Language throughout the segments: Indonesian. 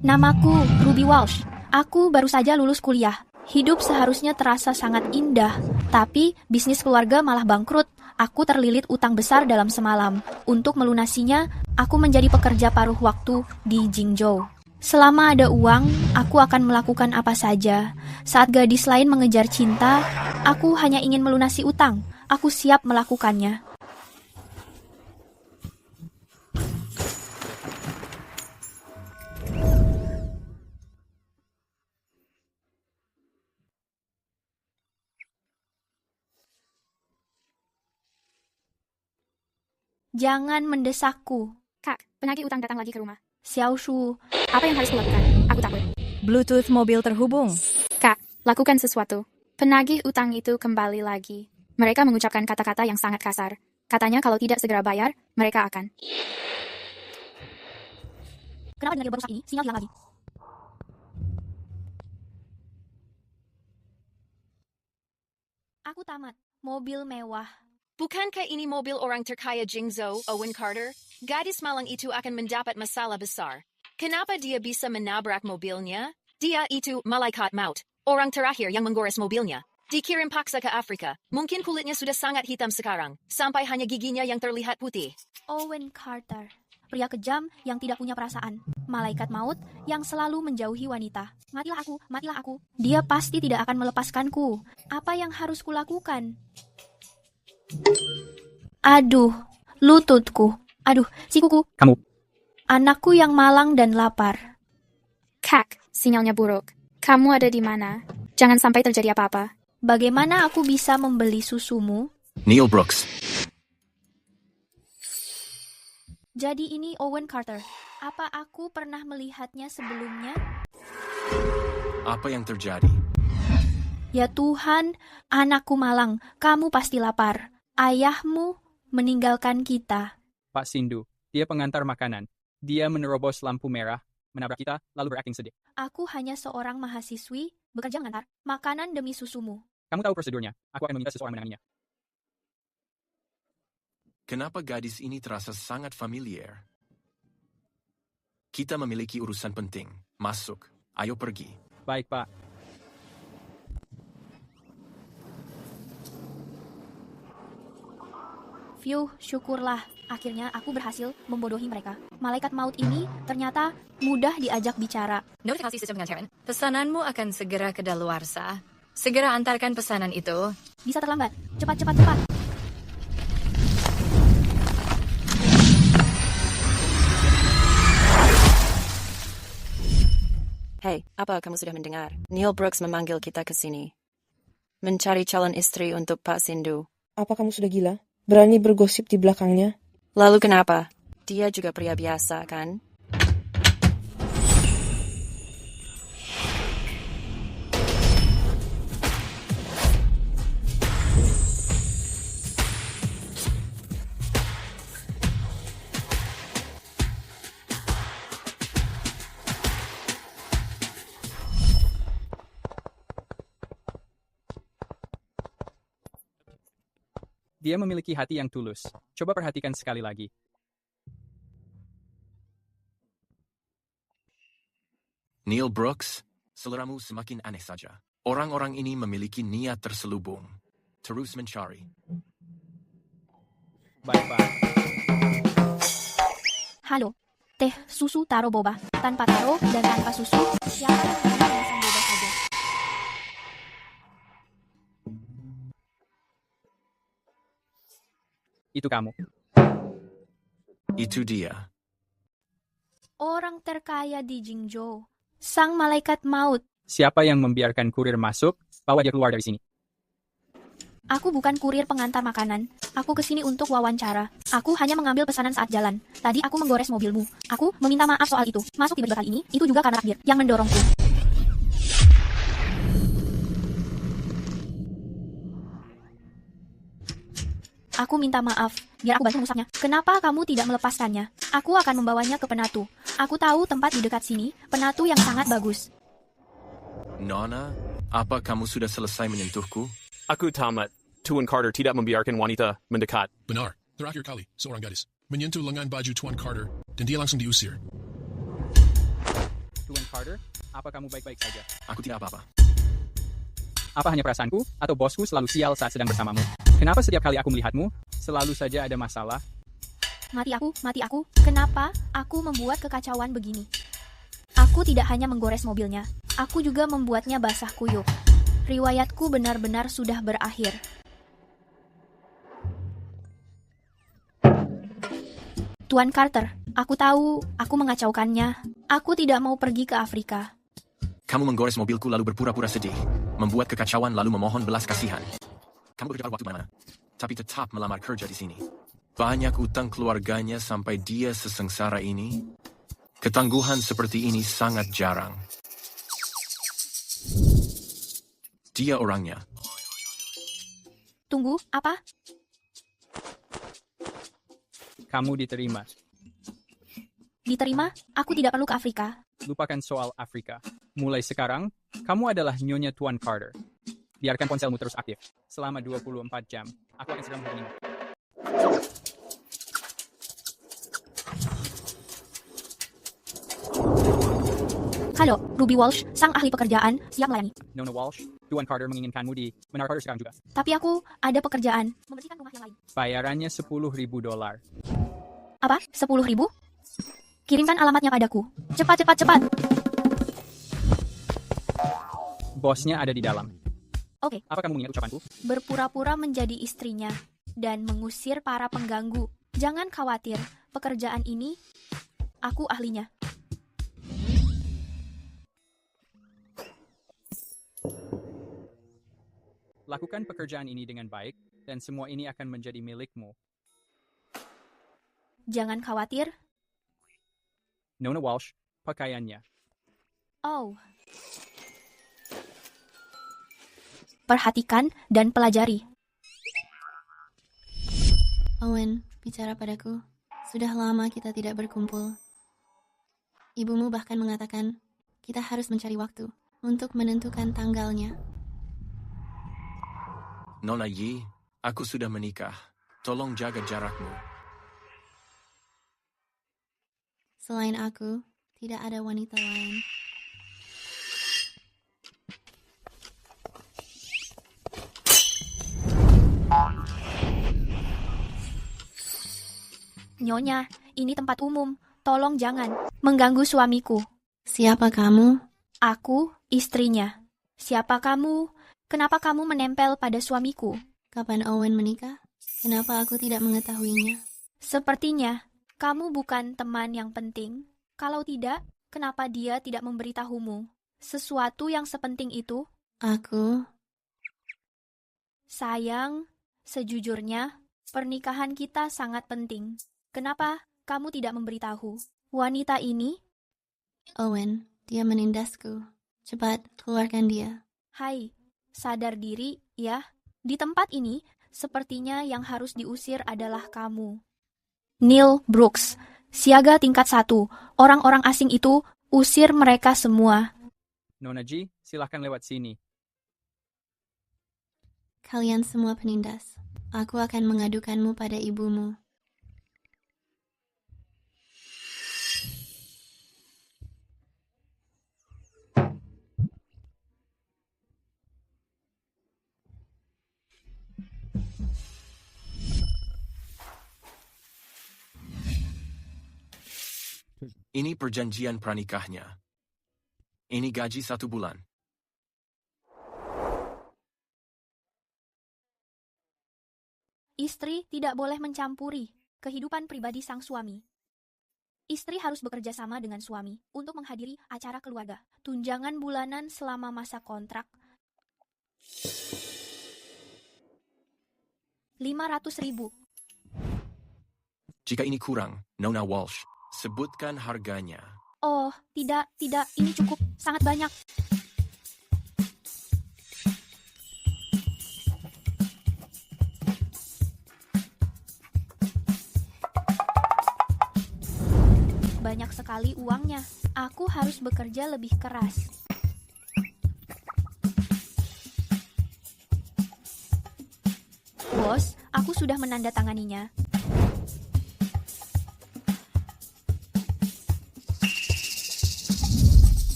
Namaku Ruby Walsh. Aku baru saja lulus kuliah. Hidup seharusnya terasa sangat indah, tapi bisnis keluarga malah bangkrut. Aku terlilit utang besar dalam semalam. Untuk melunasinya, aku menjadi pekerja paruh waktu di Jingzhou. Selama ada uang, aku akan melakukan apa saja. Saat gadis lain mengejar cinta, aku hanya ingin melunasi utang. Aku siap melakukannya. Jangan mendesakku. Kak, penagih utang datang lagi ke rumah. Xiao Shu, Apa yang harus kulakukan? Aku takut. Bluetooth mobil terhubung. Kak, lakukan sesuatu. Penagih utang itu kembali lagi. Mereka mengucapkan kata-kata yang sangat kasar. Katanya kalau tidak segera bayar, mereka akan. kenapa dengan baru saat ini sinyal hilang lagi? Aku tamat. Mobil mewah. Bukankah ini mobil orang terkaya Jingzhou, Owen Carter? Gadis malang itu akan mendapat masalah besar. Kenapa dia bisa menabrak mobilnya? Dia itu malaikat maut, orang terakhir yang menggores mobilnya. Dikirim paksa ke Afrika. Mungkin kulitnya sudah sangat hitam sekarang, sampai hanya giginya yang terlihat putih. Owen Carter. Pria kejam yang tidak punya perasaan. Malaikat maut yang selalu menjauhi wanita. Matilah aku, matilah aku. Dia pasti tidak akan melepaskanku. Apa yang harus kulakukan? Aduh, lututku. Aduh, sikuku. Kamu. Anakku yang malang dan lapar. Kak, sinyalnya buruk. Kamu ada di mana? Jangan sampai terjadi apa-apa. Bagaimana aku bisa membeli susumu? Neil Brooks. Jadi ini Owen Carter. Apa aku pernah melihatnya sebelumnya? Apa yang terjadi? Ya Tuhan, anakku malang, kamu pasti lapar. Ayahmu meninggalkan kita. Pak Sindu, dia pengantar makanan. Dia menerobos lampu merah, menabrak kita, lalu berakting sedih. Aku hanya seorang mahasiswi, bekerja mengantar makanan demi susumu. Kamu tahu prosedurnya. Aku akan meminta seseorang menanganinya. Kenapa gadis ini terasa sangat familiar? Kita memiliki urusan penting. Masuk. Ayo pergi. Baik, Pak. Fiuh, syukurlah. Akhirnya aku berhasil membodohi mereka. Malaikat maut ini ternyata mudah diajak bicara. Notifikasi sistem pengantaran. Pesananmu akan segera kedaluarsa. Segera antarkan pesanan itu. Bisa terlambat. Cepat, cepat, cepat. Hei, apa kamu sudah mendengar? Neil Brooks memanggil kita ke sini. Mencari calon istri untuk Pak Sindu. Apa kamu sudah gila? Berani bergosip di belakangnya? Lalu kenapa? Dia juga pria biasa, kan? Dia memiliki hati yang tulus. Coba perhatikan sekali lagi. Neil Brooks, seleramu semakin aneh saja. Orang-orang ini memiliki niat terselubung. Terus mencari. Baik, Pak. Halo. Teh, susu, taro boba. Tanpa taro dan tanpa susu, siapa yang mau memesan boba saja? Itu kamu. Itu dia. Orang terkaya di Jingzhou. Sang malaikat maut. Siapa yang membiarkan kurir masuk? Bawa dia keluar dari sini. Aku bukan kurir pengantar makanan. Aku kesini untuk wawancara. Aku hanya mengambil pesanan saat jalan. Tadi aku menggores mobilmu. Aku meminta maaf soal itu. Masuk tiba-tiba kali ini, itu juga karena takdir yang mendorongku. Aku minta maaf, biar aku bantu mengusapnya. Kenapa kamu tidak melepaskannya? Aku akan membawanya ke Penatu. Aku tahu tempat di dekat sini, Penatu yang sangat bagus. Nona, apa kamu sudah selesai menyentuhku? Aku tamat. Tuan Carter tidak membiarkan wanita mendekat. Benar, terakhir kali seorang gadis menyentuh lengan baju Tuan Carter dan dia langsung diusir. Tuan Carter, apa kamu baik-baik saja? Aku tidak apa-apa. Apa hanya perasaanku, atau bosku selalu sial saat sedang bersamamu? Kenapa setiap kali aku melihatmu, selalu saja ada masalah? Mati aku. Kenapa aku membuat kekacauan begini? Aku tidak hanya menggores mobilnya, aku juga membuatnya basah kuyup. Riwayatku benar-benar sudah berakhir. Tuan Carter, aku tahu aku mengacaukannya. Aku tidak mau pergi ke Afrika. Kamu menggores mobilku lalu berpura-pura sedih, membuat kekacauan lalu memohon belas kasihan. Kamu bekerja waktu mana? Tapi tetap melamar kerja di sini. Banyak utang keluarganya sampai dia sesengsara ini. Ketangguhan seperti ini sangat jarang. Dia orangnya. Tunggu, apa? Kamu diterima. Diterima? Aku tidak perlu ke Afrika. Lupakan soal Afrika. Mulai sekarang, kamu adalah Nyonya Tuan Carter. Biarkan ponselmu terus aktif. Selama 24 jam, aku akan segera menghubungimu. Halo, Ruby Walsh, sang ahli pekerjaan, siap melayani. Nona Walsh, Tuan Carter menginginkanmu di Menara Carter sekarang juga. Tapi aku ada pekerjaan, membersihkan rumah yang lain. Bayarannya $10,000. Apa? 10.000? Kirimkan alamatnya padaku. Cepat. Bosnya ada di dalam. Oke. Apa kamu mengingat ucapanku? Berpura-pura menjadi istrinya dan mengusir para pengganggu. Jangan khawatir, pekerjaan ini aku ahlinya. Lakukan pekerjaan ini dengan baik, dan semua ini akan menjadi milikmu. Jangan khawatir. Nona Walsh, pakaiannya. Oh. Perhatikan dan pelajari. Owen, bicara padaku. Sudah lama kita tidak berkumpul. Ibumu bahkan mengatakan, kita harus mencari waktu untuk menentukan tanggalnya. Nona Yi, aku sudah menikah. Tolong jaga jarakmu. Selain aku, tidak ada wanita lain. Nyonya, ini tempat umum. Tolong jangan mengganggu suamiku. Siapa kamu? Aku, istrinya. Siapa kamu? Kenapa kamu menempel pada suamiku? Kapan Owen menikah? Kenapa aku tidak mengetahuinya? Sepertinya, kamu bukan teman yang penting. Kalau tidak, kenapa dia tidak memberitahumu? Sesuatu yang sepenting itu? Aku... Sayang, sejujurnya, pernikahan kita sangat penting. Kenapa kamu tidak memberitahu? Wanita ini? Owen, dia menindasku. Cepat, keluarkan dia. Hai, sadar diri, ya. Di tempat ini, sepertinya yang harus diusir adalah kamu. Neil Brooks, siaga tingkat 1. Orang-orang asing itu, usir mereka semua. Nona Ji, silahkan lewat sini. Kalian semua penindas. Aku akan mengadukanmu pada ibumu. Ini perjanjian pranikahnya. Ini gaji 1 bulan. Istri tidak boleh mencampuri kehidupan pribadi sang suami. Istri harus bekerja sama dengan suami untuk menghadiri acara keluarga. Tunjangan bulanan selama masa kontrak. 500.000. Jika ini kurang, Nona Walsh, sebutkan harganya. Oh, tidak, ini cukup, sangat banyak. Banyak sekali uangnya. Aku harus bekerja lebih keras. Bos, aku sudah menandatanganinya.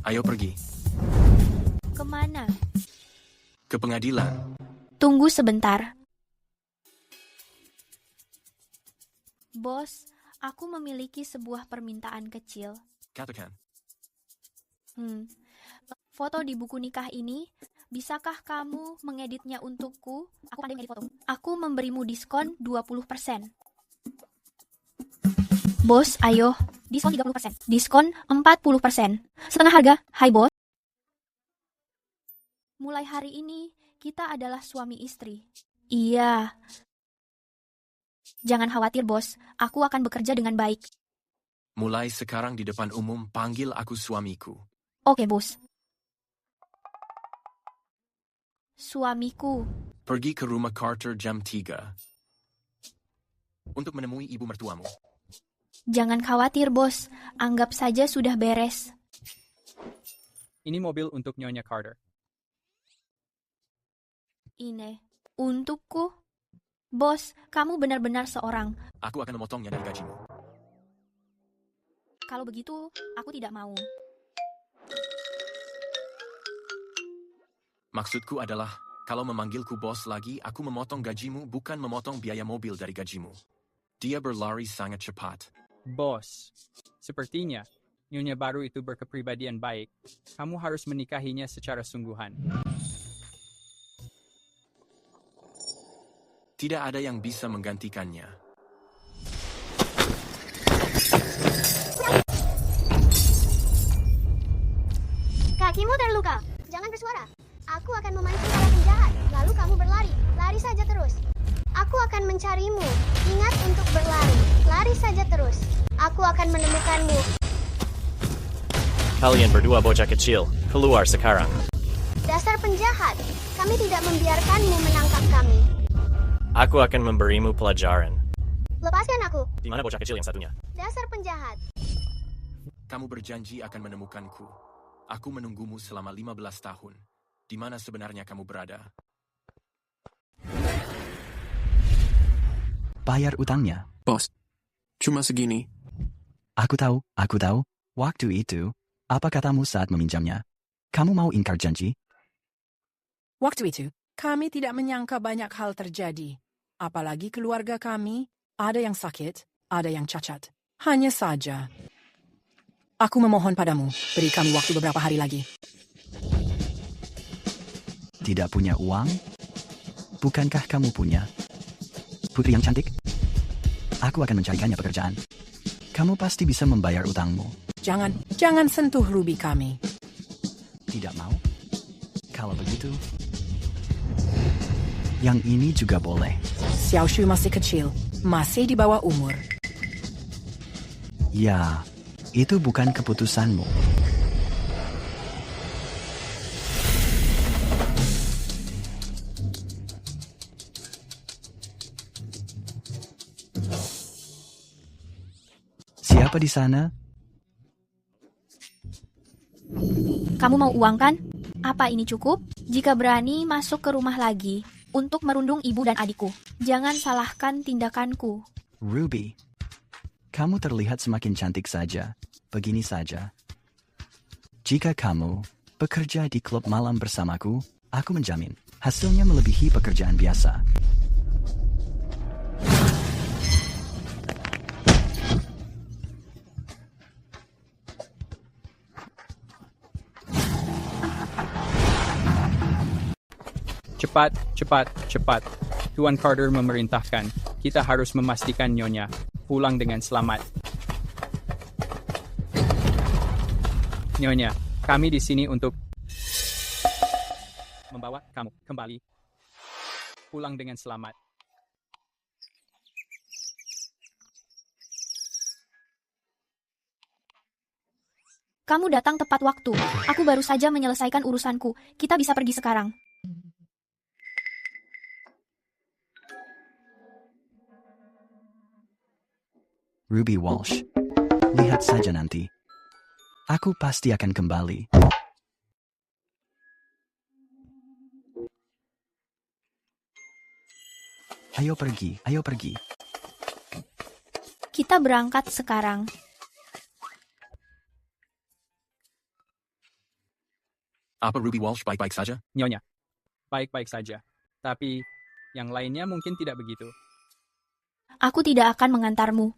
Ayo pergi. Kemana? Ke pengadilan. Tunggu sebentar. Bos, aku memiliki sebuah permintaan kecil. Katakan. Foto di buku nikah ini, bisakah kamu mengeditnya untukku? Aku pandai mengedit foto. Aku memberimu diskon 20%. Bos, ayo. Diskon 30%. Diskon 40%. Setengah harga. Hai, bos. Mulai hari ini, kita adalah suami istri. Iya. Jangan khawatir, bos. Aku akan bekerja dengan baik. Mulai sekarang di depan umum, panggil aku suamiku. Oke, bos. Suamiku. Pergi ke rumah Carter jam 3. Untuk menemui ibu mertuamu. Jangan khawatir, bos. Anggap saja sudah beres. Ini mobil untuk Nyonya Carter. Ini. Untukku. Bos, kamu benar-benar seorang. Aku akan memotongnya dari gajimu. Kalau begitu, aku tidak mau. Maksudku adalah, kalau memanggilku bos lagi, aku memotong gajimu, bukan memotong biaya mobil dari gajimu. Dia berlari sangat cepat. Bos, sepertinya Nyonya baru itu berkepribadian baik. Kamu harus menikahinya secara sungguhan. Tidak ada yang bisa menggantikannya. Kakimu terluka. Jangan bersuara. Aku akan memancing para penjahat. Lalu kamu berlari. Lari saja terus. Aku akan mencarimu. Ingat untuk berlari. Lari saja terus. Aku akan menemukanmu. Kalian berdua bocah kecil. Keluar sekarang. Dasar penjahat. Kami tidak membiarkanmu menangkap kami. Aku akan memberimu pelajaran. Lepaskan aku. Di mana bocah kecil yang satunya? Dasar penjahat. Kamu berjanji akan menemukanku. Aku menunggumu selama 15 tahun. Di mana sebenarnya kamu berada? Bayar utangnya. Bos, cuma segini. Aku tahu. Waktu itu, apa katamu saat meminjamnya? Kamu mau ingkar janji? Waktu itu, kami tidak menyangka banyak hal terjadi. Apalagi keluarga kami, ada yang sakit, ada yang cacat. Hanya saja, aku memohon padamu, beri kami waktu beberapa hari lagi. Tidak punya uang? Bukankah kamu punya? Putri yang cantik? Aku akan mencarikannya pekerjaan. Kamu pasti bisa membayar utangmu. Jangan sentuh rubi kami. Tidak mau? Kalau begitu, yang ini juga boleh. Xiaoshu masih kecil, masih di bawah umur. Ya, itu bukan keputusanmu. Siapa di sana? Kamu mau uang kan? Apa ini cukup? Jika berani masuk ke rumah lagi untuk merundung ibu dan adikku. Jangan salahkan tindakanku. Ruby, kamu terlihat semakin cantik saja. Begini saja. Jika kamu bekerja di klub malam bersamaku, aku menjamin hasilnya melebihi pekerjaan biasa. Cepat. Tuan Carter memerintahkan. Kita harus memastikan Nyonya pulang dengan selamat. Nyonya, kami di sini untuk membawa kamu kembali pulang dengan selamat. Kamu datang tepat waktu. Aku baru saja menyelesaikan urusanku. Kita bisa pergi sekarang. Ruby Walsh, lihat saja nanti. Aku pasti akan kembali. Ayo pergi. Kita berangkat sekarang. Apa Ruby Walsh baik-baik saja? Nyonya, baik-baik saja. Tapi yang lainnya mungkin tidak begitu. Aku tidak akan mengantarmu.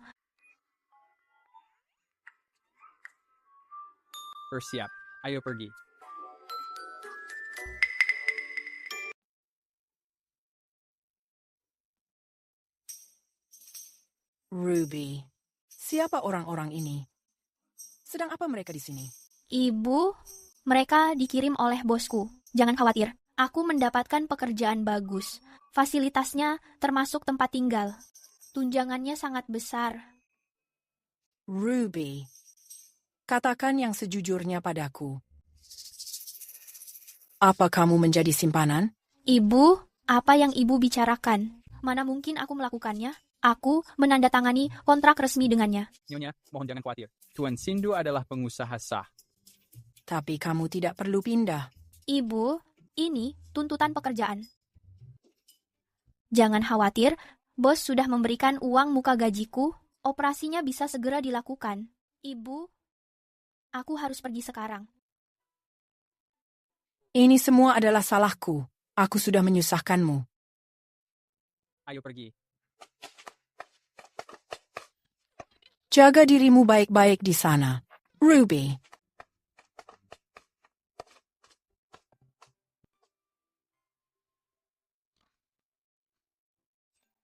Bersiap, ayo pergi. Ruby, siapa orang-orang ini? Sedang apa mereka di sini? Ibu, mereka dikirim oleh bosku. Jangan khawatir, aku mendapatkan pekerjaan bagus. Fasilitasnya termasuk tempat tinggal. Tunjangannya sangat besar. Ruby, katakan yang sejujurnya padaku. Apa kamu menjadi simpanan? Ibu, apa yang ibu bicarakan? Mana mungkin aku melakukannya? Aku menandatangani kontrak resmi dengannya. Nyonya, mohon jangan khawatir. Tuan Sindu adalah pengusaha sah. Tapi kamu tidak perlu pindah. Ibu, ini tuntutan pekerjaan. Jangan khawatir, bos sudah memberikan uang muka gajiku. Operasinya bisa segera dilakukan. Ibu, aku harus pergi sekarang. Ini semua adalah salahku. Aku sudah menyusahkanmu. Ayo pergi. Jaga dirimu baik-baik di sana, Ruby.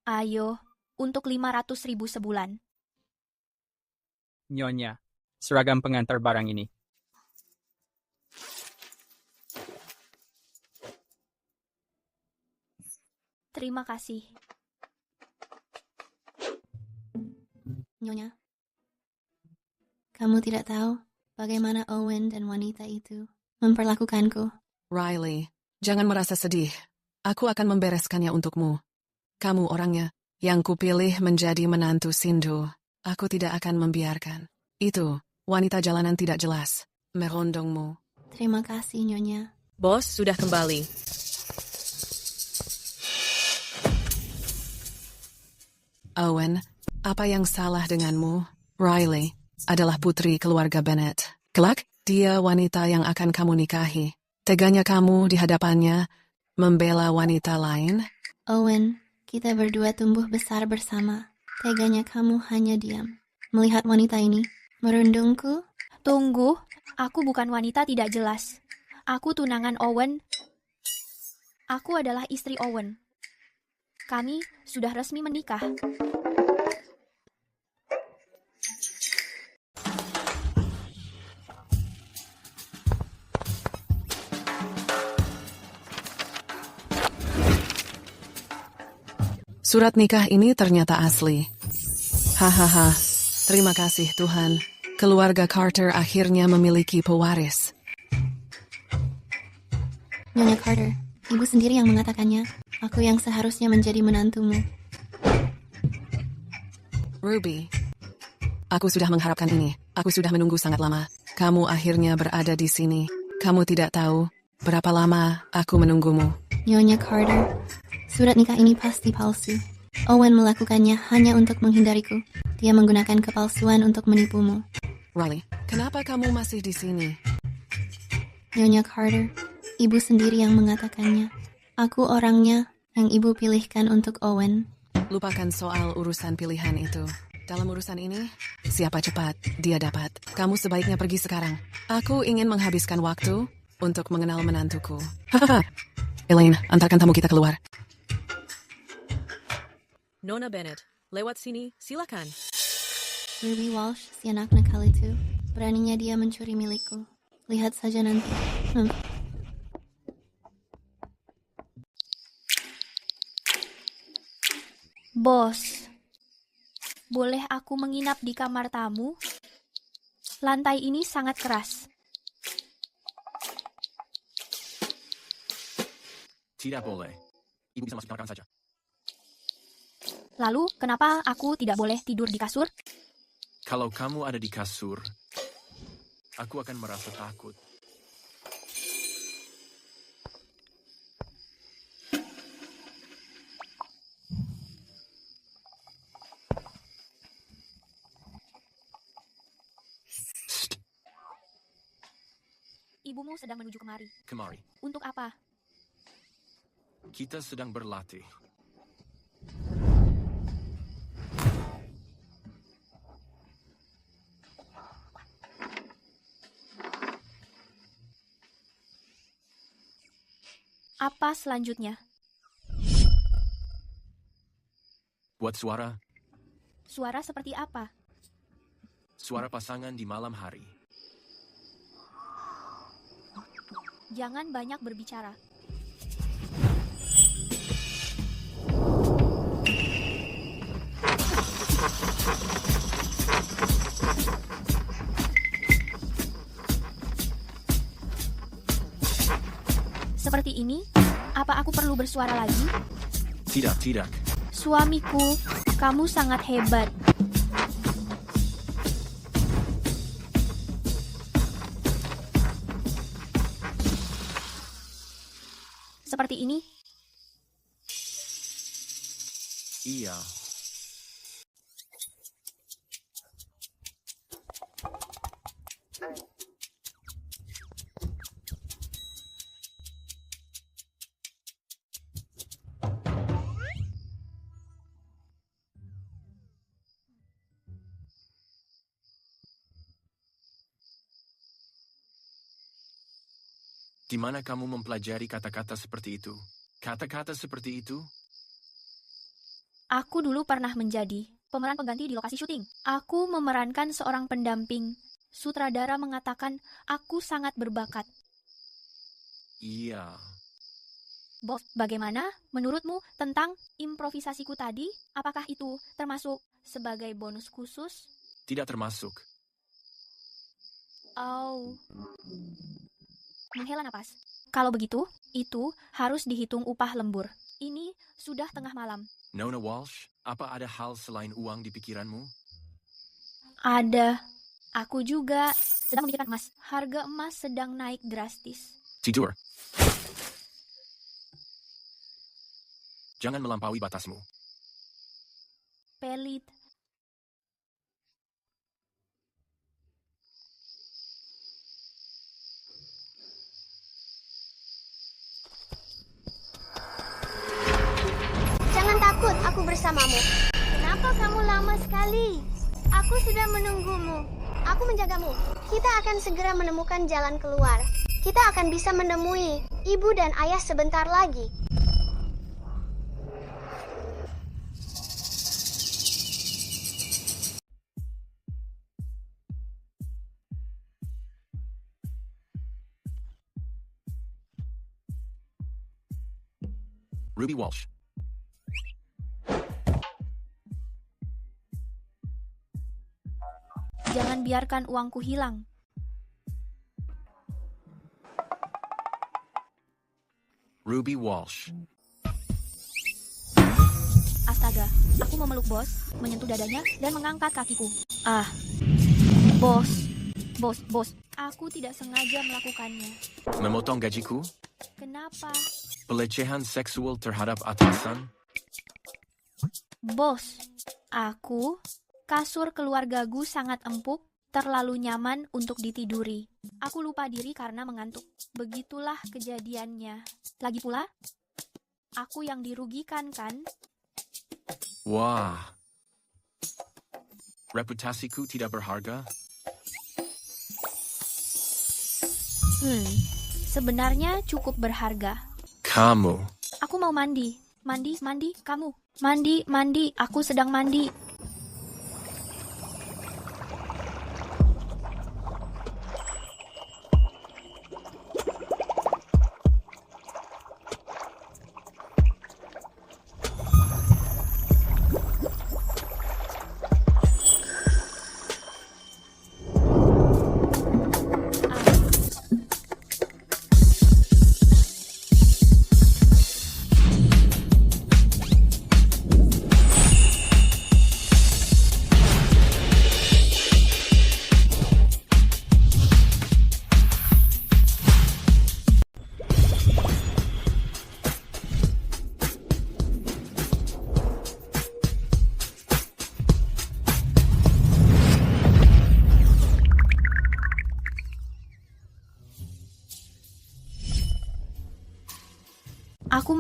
Ayo, untuk 500.000 sebulan. Nyonya, seragam pengantar barang ini. Terima kasih. Nyonya, kamu tidak tahu bagaimana Owen dan wanita itu memperlakukanku. Riley, jangan merasa sedih. Aku akan membereskannya untukmu. Kamu orangnya yang kupilih menjadi menantu Sindu. Aku tidak akan membiarkan. Itu, wanita jalanan tidak jelas. Merondongmu. Terima kasih, Nyonya. Bos sudah kembali. Owen, apa yang salah denganmu? Riley adalah putri keluarga Bennett. Kelak, dia wanita yang akan kamu nikahi. Teganya kamu di hadapannya membela wanita lain? Owen, kita berdua tumbuh besar bersama. Teganya kamu hanya diam. Melihat wanita ini, merundungku. Tunggu, aku bukan wanita tidak jelas. Aku tunangan Owen. Aku adalah istri Owen. Kami sudah resmi menikah. Surat nikah ini ternyata asli. Hahaha, terima kasih Tuhan. Keluarga Carter akhirnya memiliki pewaris. Nyonya Carter, ibu sendiri yang mengatakannya. Aku yang seharusnya menjadi menantumu. Ruby, aku sudah mengharapkan ini. Aku sudah menunggu sangat lama. Kamu akhirnya berada di sini. Kamu tidak tahu berapa lama aku menunggumu. Nyonya Carter, surat nikah ini pasti palsu. Owen melakukannya hanya untuk menghindariku. Dia menggunakan kepalsuan untuk menipumu. Riley, kenapa kamu masih di sini? Nyonya Carter, ibu sendiri yang mengatakannya. Aku orangnya yang ibu pilihkan untuk Owen. Lupakan soal urusan pilihan itu. Dalam urusan ini, siapa cepat, dia dapat. Kamu sebaiknya pergi sekarang. Aku ingin menghabiskan waktu untuk mengenal menantuku. Hahaha. Elaine, antarkan tamu kita keluar. Nona Bennett, lewat sini, silakan. Ruby Walsh, si anak nakal itu. Beraninya dia mencuri milikku. Lihat saja nanti. Bos, boleh aku menginap di kamar tamu? Lantai ini sangat keras. Tidak boleh. Ibu bisa masuk kamar saja. Lalu, kenapa aku tidak boleh tidur di kasur? Kalau kamu ada di kasur, aku akan merasa takut. Ibumu sedang menuju kemari. Kemari. Untuk apa? Kita sedang berlatih. Apa selanjutnya? Buat suara. Suara seperti apa? Suara pasangan di malam hari. Jangan banyak berbicara. Seperti ini? Apa aku perlu bersuara lagi? Tidak. Suamiku, kamu sangat hebat. Seperti ini? Iya. Di mana kamu mempelajari kata-kata seperti itu? Kata-kata seperti itu? Aku dulu pernah menjadi pemeran pengganti di lokasi syuting. Aku memerankan seorang pendamping. Sutradara mengatakan aku sangat berbakat. Iya. Bos, bagaimana menurutmu tentang improvisasiku tadi? Apakah itu termasuk sebagai bonus khusus? Tidak termasuk. Oh. Menghela napas. Kalau begitu, itu harus dihitung upah lembur. Ini sudah tengah malam. Nona Walsh, apa ada hal selain uang di pikiranmu? Ada. Aku juga sedang memikirkan emas. Harga emas sedang naik drastis. Tidur. Jangan melampaui batasmu. Pelit. Takut aku bersamamu. Kenapa kamu lama sekali? Aku sudah menunggumu. Aku menjagamu. Kita akan segera menemukan jalan keluar. Kita akan bisa menemui ibu dan ayah sebentar lagi. Ruby Walsh. Jangan biarkan uangku hilang. Ruby Walsh. Astaga, aku memeluk bos, menyentuh dadanya, dan mengangkat kakiku. Bos, aku tidak sengaja melakukannya. Memotong gajiku? Kenapa? Pelecehan seksual terhadap atasan? Bos, kasur keluargaku sangat empuk, terlalu nyaman untuk ditiduri. Aku lupa diri karena mengantuk. Begitulah kejadiannya. Lagi pula, aku yang dirugikan kan? Wah. Reputasiku tidak berharga? Sebenarnya cukup berharga. Kamu. Aku mau mandi. Mandi, kamu. Mandi, aku sedang mandi.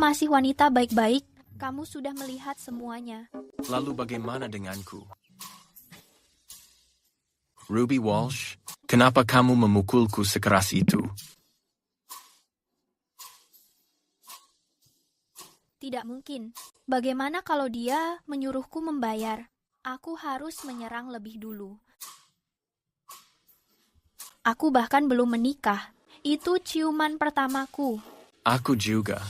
masih wanita baik-baik. Kamu sudah melihat semuanya. Lalu bagaimana denganku? Ruby Walsh, kenapa kamu memukulku sekeras itu? Tidak mungkin. Bagaimana kalau dia menyuruhku membayar? Aku harus menyerang lebih dulu. Aku bahkan belum menikah. Itu ciuman pertamaku. Aku juga.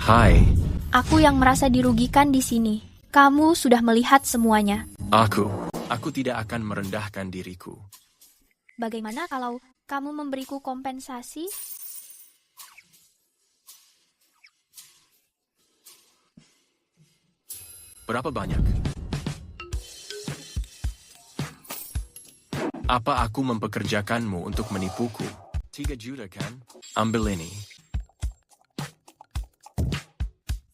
Hai. Aku yang merasa dirugikan di sini. Kamu sudah melihat semuanya. Aku tidak akan merendahkan diriku. Bagaimana kalau kamu memberiku kompensasi? Berapa banyak? Apa aku mempekerjakanmu untuk menipuku? 3 juta kan? Ambil ini.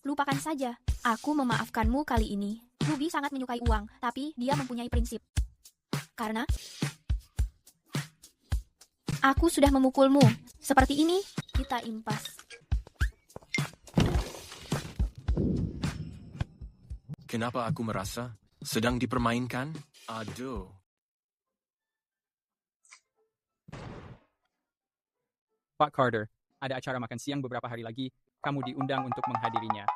Lupakan saja. Aku memaafkanmu kali ini. Ruby sangat menyukai uang, tapi dia mempunyai prinsip. Karena aku sudah memukulmu. Seperti ini, kita impas. Kenapa aku merasa sedang dipermainkan? Aduh. Pak Carter, ada acara makan siang beberapa hari lagi. Kamu diundang untuk menghadirinya.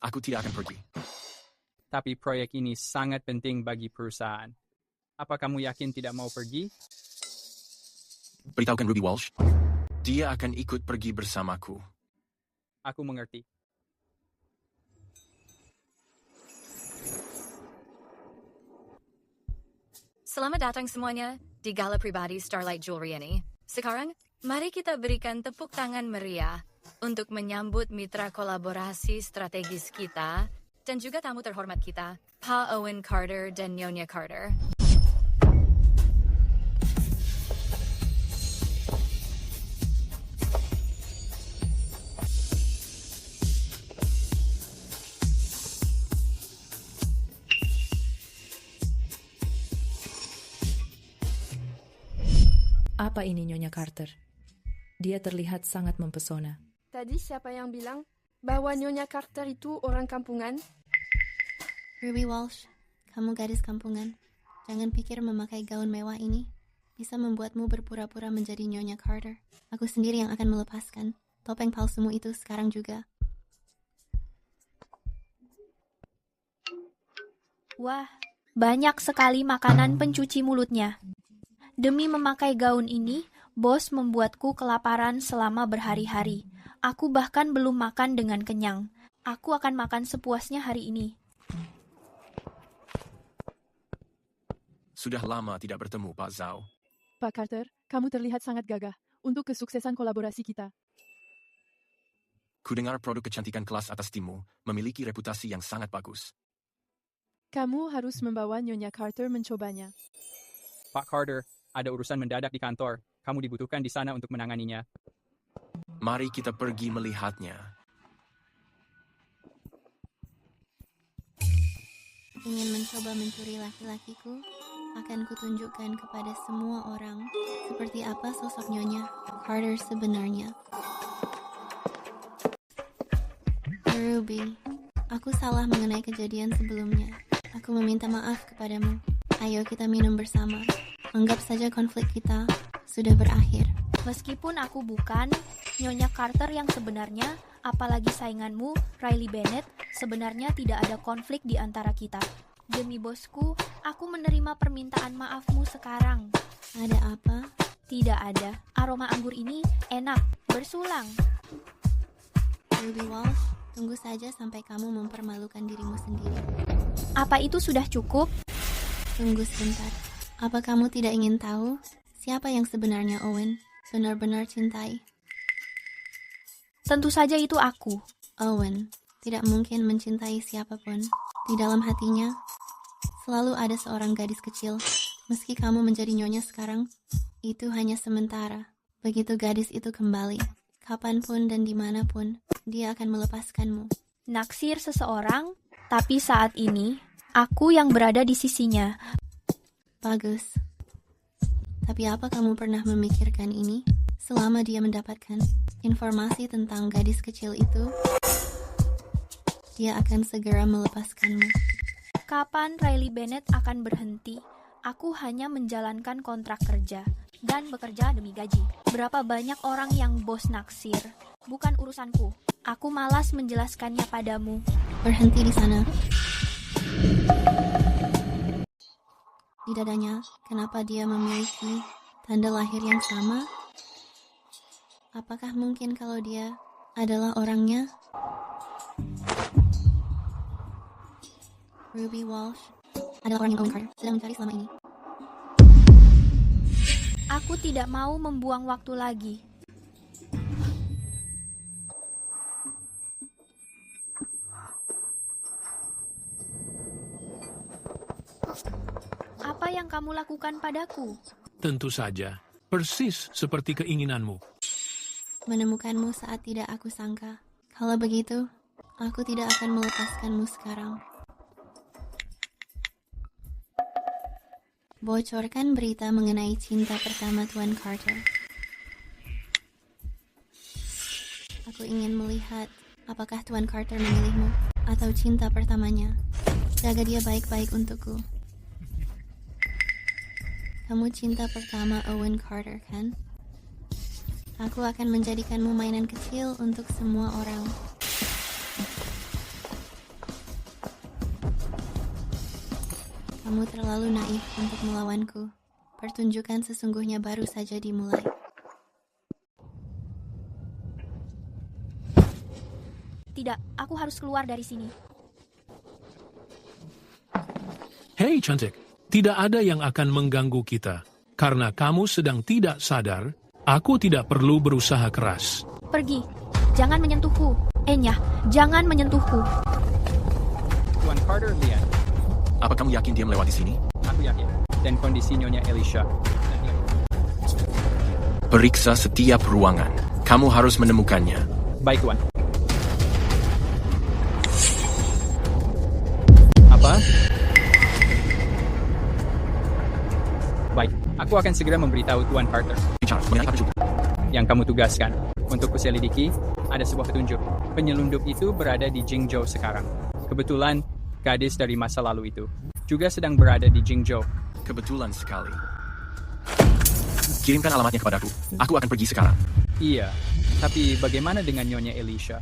Aku tidak akan pergi. Tapi proyek ini sangat penting bagi perusahaan. Apa kamu yakin tidak mau pergi? Beritahukan Ruby Walsh. Dia akan ikut pergi bersamaku. Aku mengerti. Selamat datang semuanya di gala pribadi Starlight Jewelry ini. Sekarang, mari kita berikan tepuk tangan meriah untuk menyambut mitra kolaborasi strategis kita dan juga tamu terhormat kita, Pa Owen Carter dan Nyonya Carter. Apa ini Nyonya Carter? Dia terlihat sangat mempesona. Tadi siapa yang bilang bahwa Nyonya Carter itu orang kampungan? Ruby Walsh, kamu gadis kampungan. Jangan pikir memakai gaun mewah ini bisa membuatmu berpura-pura menjadi Nyonya Carter. Aku sendiri yang akan melepaskan topeng palsumu itu sekarang juga. Wah, banyak sekali makanan pencuci mulutnya. Demi memakai gaun ini, bos membuatku kelaparan selama berhari-hari. Aku bahkan belum makan dengan kenyang. Aku akan makan sepuasnya hari ini. Sudah lama tidak bertemu, Pak Zhao. Pak Carter, kamu terlihat sangat gagah untuk kesuksesan kolaborasi kita. Kudengar produk kecantikan kelas atas timmu memiliki reputasi yang sangat bagus. Kamu harus membawa Nyonya Carter mencobanya. Pak Carter, ada urusan mendadak di kantor. Kamu dibutuhkan di sana untuk menanganinya. Mari kita pergi melihatnya. Ingin mencoba mencuri laki-lakiku? Akan kutunjukkan kepada semua orang seperti apa sosok Nyonya Carter sebenarnya. Ruby, aku salah mengenai kejadian sebelumnya. Aku meminta maaf kepadamu. Ayo kita minum bersama. Anggap saja konflik kita sudah berakhir. Meskipun aku bukan Nyonya Carter yang sebenarnya, apalagi sainganmu, Riley Bennett, sebenarnya tidak ada konflik di antara kita. Demi bosku, aku menerima permintaan maafmu sekarang. Ada apa? Tidak ada. Aroma anggur ini enak, bersulang. Ruby Walsh, tunggu saja sampai kamu mempermalukan dirimu sendiri. Apa itu sudah cukup? Tunggu sebentar. Apa kamu tidak ingin tahu siapa yang sebenarnya Owen benar-benar cintai? Tentu saja itu aku. Owen tidak mungkin mencintai siapapun. Di dalam hatinya selalu ada seorang gadis kecil. Meski kamu menjadi nyonya sekarang, itu hanya sementara. Begitu gadis itu kembali, kapanpun dan dimanapun, dia akan melepaskanmu. Naksir seseorang, tapi saat ini aku yang berada di sisinya. Bagus. Tapi apa kamu pernah memikirkan ini? Selama dia mendapatkan informasi tentang gadis kecil itu, Dia akan segera melepaskanmu. Kapan Riley Bennett akan berhenti? Aku hanya menjalankan kontrak kerja dan bekerja demi gaji. Berapa banyak orang yang bos naksir? Bukan urusanku. Aku malas menjelaskannya padamu. Berhenti di sana. Di dadanya, kenapa dia memiliki tanda lahir yang sama? Apakah mungkin kalau dia adalah orangnya? Ruby Walsh adalah orang yang Owen Carter sedang mencari selama ini. Aku tidak mau membuang waktu lagi. Apa yang kamu lakukan padaku? Tentu saja, persis seperti keinginanmu. Menemukanmu saat tidak aku sangka. Kalau begitu, aku tidak akan melepaskanmu sekarang. Bocorkan berita mengenai cinta pertama Tuan Carter. Aku ingin melihat apakah Tuan Carter memilihmu atau cinta pertamanya. Jaga dia baik-baik untukku. Kamu cinta pertama Owen Carter, kan? Aku akan menjadikanmu mainan kecil untuk semua orang. Kamu terlalu naif untuk melawanku. Pertunjukan sesungguhnya baru saja dimulai. Tidak, aku harus keluar dari sini. Hei cantik, tidak ada yang akan mengganggu kita. Karena kamu sedang tidak sadar, aku tidak perlu berusaha keras. Pergi, jangan menyentuhku. Enya, jangan menyentuhku. Tuan Carter, lihat. Apa kamu yakin dia melewati sini? Aku yakin. Dan kondisi Nyonya Alicia. Periksa setiap ruangan. Kamu harus menemukannya. Baik, Tuan. Apa? Baik, aku akan segera memberitahu Tuan Carter. Bicara, mengenai apa juga? Yang kamu tugaskan. Untuk kuselidiki, ada sebuah petunjuk. Penyelundup itu berada di Jingzhou sekarang. Kebetulan, gadis dari masa lalu itu juga sedang berada di Jingzhou. Kebetulan sekali. Kirimkan alamatnya kepadaku. Aku akan pergi sekarang. Iya, tapi bagaimana dengan Nyonya Alicia?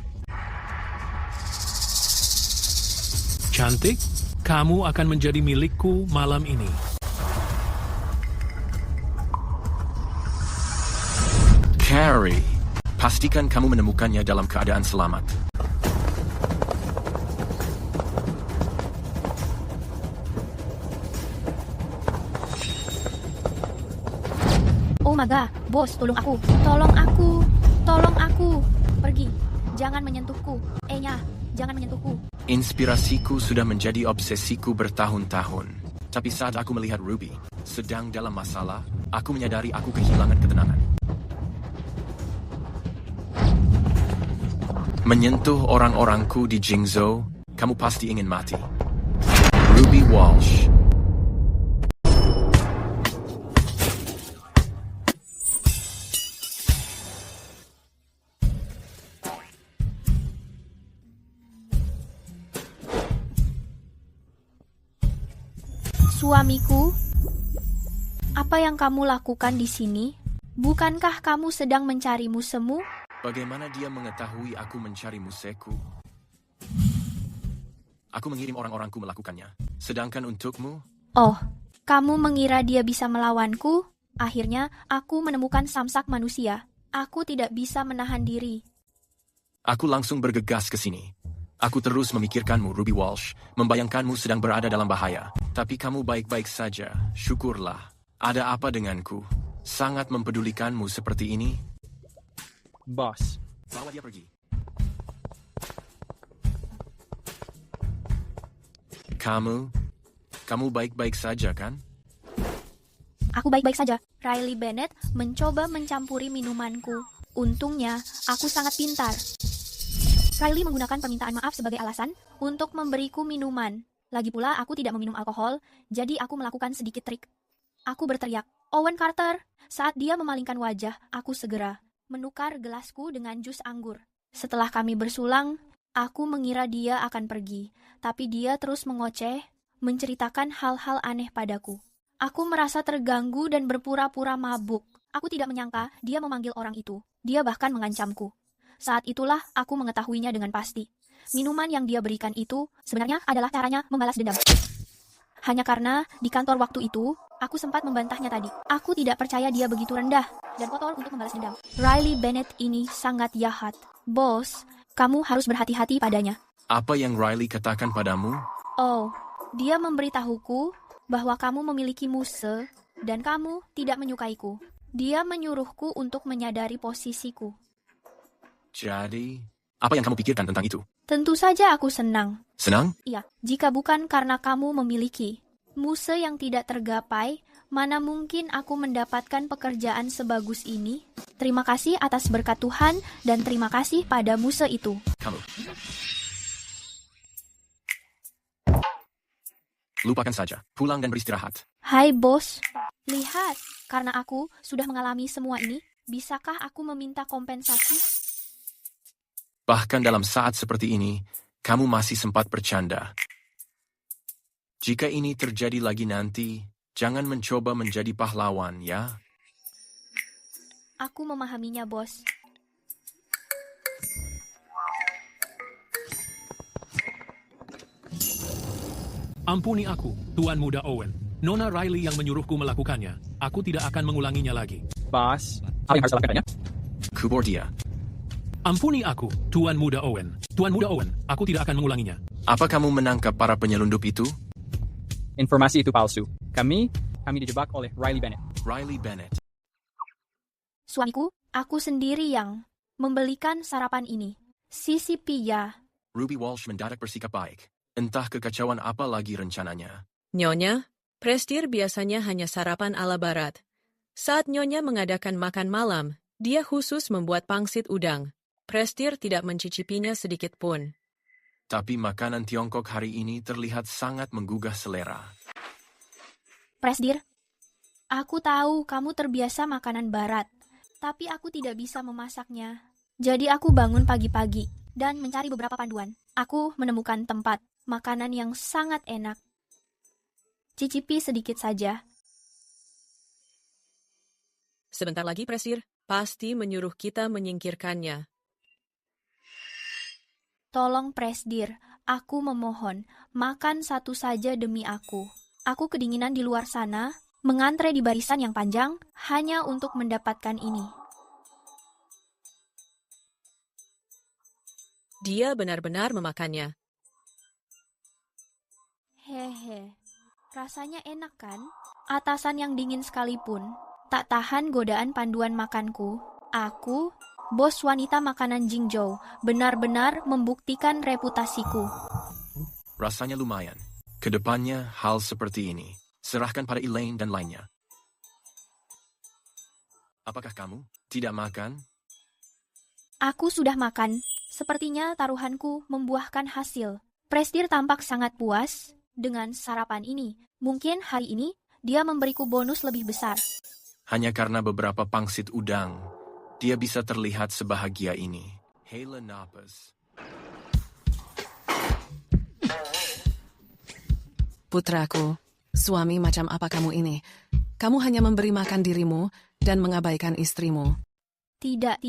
Cantik, kamu akan menjadi milikku malam ini. Carrie, pastikan kamu menemukannya dalam keadaan selamat. Oh my god, bos, tolong aku. Tolong aku. Tolong aku. Pergi. Jangan menyentuhku. Enya, jangan menyentuhku. Inspirasiku sudah menjadi obsesiku bertahun-tahun. Tapi saat aku melihat Ruby sedang dalam masalah, aku menyadari aku kehilangan ketenangan. Menyentuh orang-orangku di Jingzhou, kamu pasti ingin mati. Ruby Walsh. Suamiku, apa yang kamu lakukan di sini? Bukankah kamu sedang mencari musemu? Bagaimana dia mengetahui aku mencari museku? Aku mengirim orang-orangku melakukannya. Sedangkan untukmu? Oh, kamu mengira dia bisa melawanku? Akhirnya, aku menemukan samsak manusia. Aku tidak bisa menahan diri. Aku langsung bergegas ke sini. Aku terus memikirkanmu, Ruby Walsh. Membayangkanmu sedang berada dalam bahaya. Tapi kamu baik-baik saja. Syukurlah. Ada apa denganku? Sangat mempedulikanmu seperti ini? Bos. Bawa dia pergi. Kamu baik-baik saja, kan? Aku baik-baik saja. Riley Bennett mencoba mencampuri minumanku. Untungnya, aku sangat pintar. Riley menggunakan permintaan maaf sebagai alasan untuk memberiku minuman. Lagi pula, aku tidak meminum alkohol, jadi aku melakukan sedikit trik. Aku berteriak, Owen Carter! Saat dia memalingkan wajah, aku segera menukar gelasku dengan jus anggur. Setelah kami bersulang, Aku mengira dia akan pergi, tapi dia terus mengoceh, menceritakan hal-hal aneh padaku. Aku merasa terganggu dan berpura-pura mabuk. Aku tidak menyangka dia memanggil orang itu. Dia bahkan mengancamku. Saat itulah aku mengetahuinya dengan pasti. Minuman yang dia berikan itu sebenarnya adalah caranya membalas dendam. Hanya karena di kantor waktu itu, aku sempat membantahnya tadi. Aku tidak percaya dia begitu rendah dan kotor untuk membalas dendam. Riley Bennett ini sangat jahat. Bos, kamu harus berhati-hati padanya. Apa yang Riley katakan padamu? Oh, dia memberitahuku bahwa kamu memiliki muse dan kamu tidak menyukaiku. Dia menyuruhku untuk menyadari posisiku. Jadi, apa yang kamu pikirkan tentang itu? Tentu saja aku senang. Senang? Iya, jika bukan karena kamu memiliki muse yang tidak tergapai, mana mungkin aku mendapatkan pekerjaan sebagus ini? Terima kasih atas berkat Tuhan dan terima kasih pada muse itu. Kamu. Lupakan saja. Pulang dan beristirahat. Hai bos, lihat, karena aku sudah mengalami semua ini, bisakah aku meminta kompensasi? Bahkan dalam saat seperti ini, kamu masih sempat bercanda. Jika ini terjadi lagi nanti, jangan mencoba menjadi pahlawan, ya? Aku memahaminya, bos. Ampuni aku, Tuan Muda Owen. Nona Riley yang menyuruhku melakukannya. Aku tidak akan mengulanginya lagi. Bos, apa yang harus lakukannya? Kubur dia. Ampuni aku, Tuan Muda Owen. Tuan Muda Owen, aku tidak akan mengulanginya. Apa kamu menangkap para penyelundup itu? Informasi itu palsu. Kami dijebak oleh Riley Bennett. Riley Bennett. Suamiku, aku sendiri yang membelikan sarapan ini. Sisi Pia. Ruby Walsh mendadak bersikap baik. Entah kekacauan apa lagi rencananya. Nyonya, Prestir biasanya hanya sarapan ala barat. Saat Nyonya mengadakan makan malam, dia khusus membuat pangsit udang. Prestir tidak mencicipinya sedikit pun. Tapi makanan Tiongkok hari ini terlihat sangat menggugah selera. Presdir, aku tahu kamu terbiasa makanan barat, tapi aku tidak bisa memasaknya. Jadi aku bangun pagi-pagi dan mencari beberapa panduan. Aku menemukan tempat makanan yang sangat enak. Cicipi sedikit saja. Sebentar lagi, Prestir, pasti menyuruh kita menyingkirkannya. Tolong Presdir, aku memohon, makan satu saja demi aku. Aku kedinginan di luar sana, mengantre di barisan yang panjang, hanya untuk mendapatkan ini. Dia benar-benar memakannya. Hehe, rasanya enak kan? Atasan yang dingin sekalipun, tak tahan godaan panduan makanku. Aku, bos wanita makanan Jingzhou, benar-benar membuktikan reputasiku. Rasanya lumayan. Kedepannya hal seperti ini. Serahkan pada Elaine dan lainnya. Apakah kamu tidak makan? Aku sudah makan. Sepertinya taruhanku membuahkan hasil. Prestir tampak sangat puas dengan sarapan ini. Mungkin hari ini dia memberiku bonus lebih besar. Hanya karena beberapa pangsit udang, dia bisa terlihat sebahagia ini. Hela Napas. Putraku, suami macam apa kamu ini? Kamu hanya memberi makan dirimu dan mengabaikan istrimu. Tidak.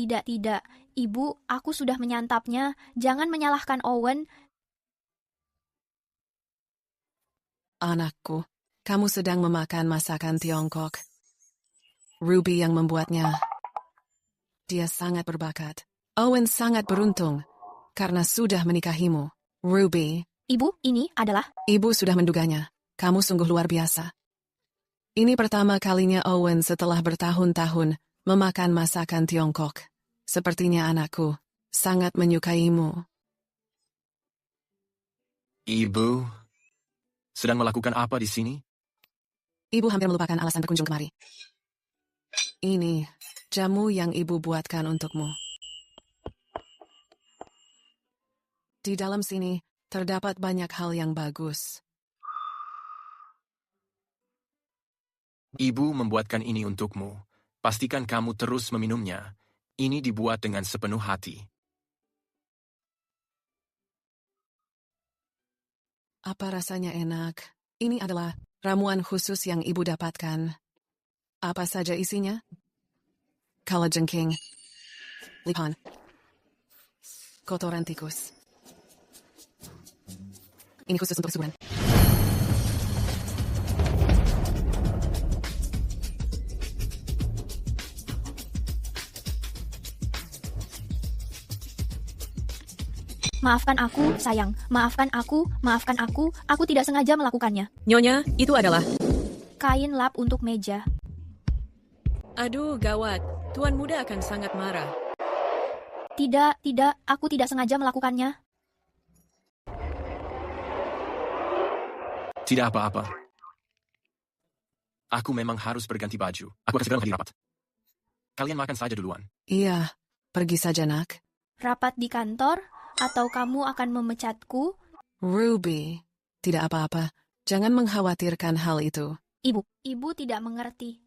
Ibu, aku sudah menyantapnya. Jangan menyalahkan Owen. Anakku, kamu sedang memakan masakan Tiongkok. Ruby yang membuatnya. Dia sangat berbakat. Owen sangat beruntung karena sudah menikahimu. Ruby. Ibu, ini adalah... Ibu sudah menduganya. Kamu sungguh luar biasa. Ini pertama kalinya Owen setelah bertahun-tahun memakan masakan Tiongkok. Sepertinya anakku sangat menyukaimu. Ibu, sedang melakukan apa di sini? Ibu hampir melupakan alasan berkunjung kemari. Ini jamu yang ibu buatkan untukmu. Di dalam sini terdapat banyak hal yang bagus. Ibu membuatkan ini untukmu. Pastikan kamu terus meminumnya. Ini dibuat dengan sepenuh hati. Apa rasanya enak? Ini adalah ramuan khusus yang ibu dapatkan. Apa saja isinya? Kalajengking, lipan, kotoran tikus. Ini khusus untuk kesuburan. Maafkan aku, sayang. Maafkan aku. Aku tidak sengaja melakukannya. Nyonya, itu adalah... Kain lap untuk meja. Aduh, gawat. Tuan muda akan sangat marah. Tidak, aku tidak sengaja melakukannya. Tidak apa-apa. Aku memang harus berganti baju. Aku akan segera menghadiri rapat. Kalian makan saja duluan. Iya, pergi saja, nak. Rapat di kantor? Atau kamu akan memecatku? Ruby, tidak apa-apa. Jangan mengkhawatirkan hal itu. Ibu tidak mengerti.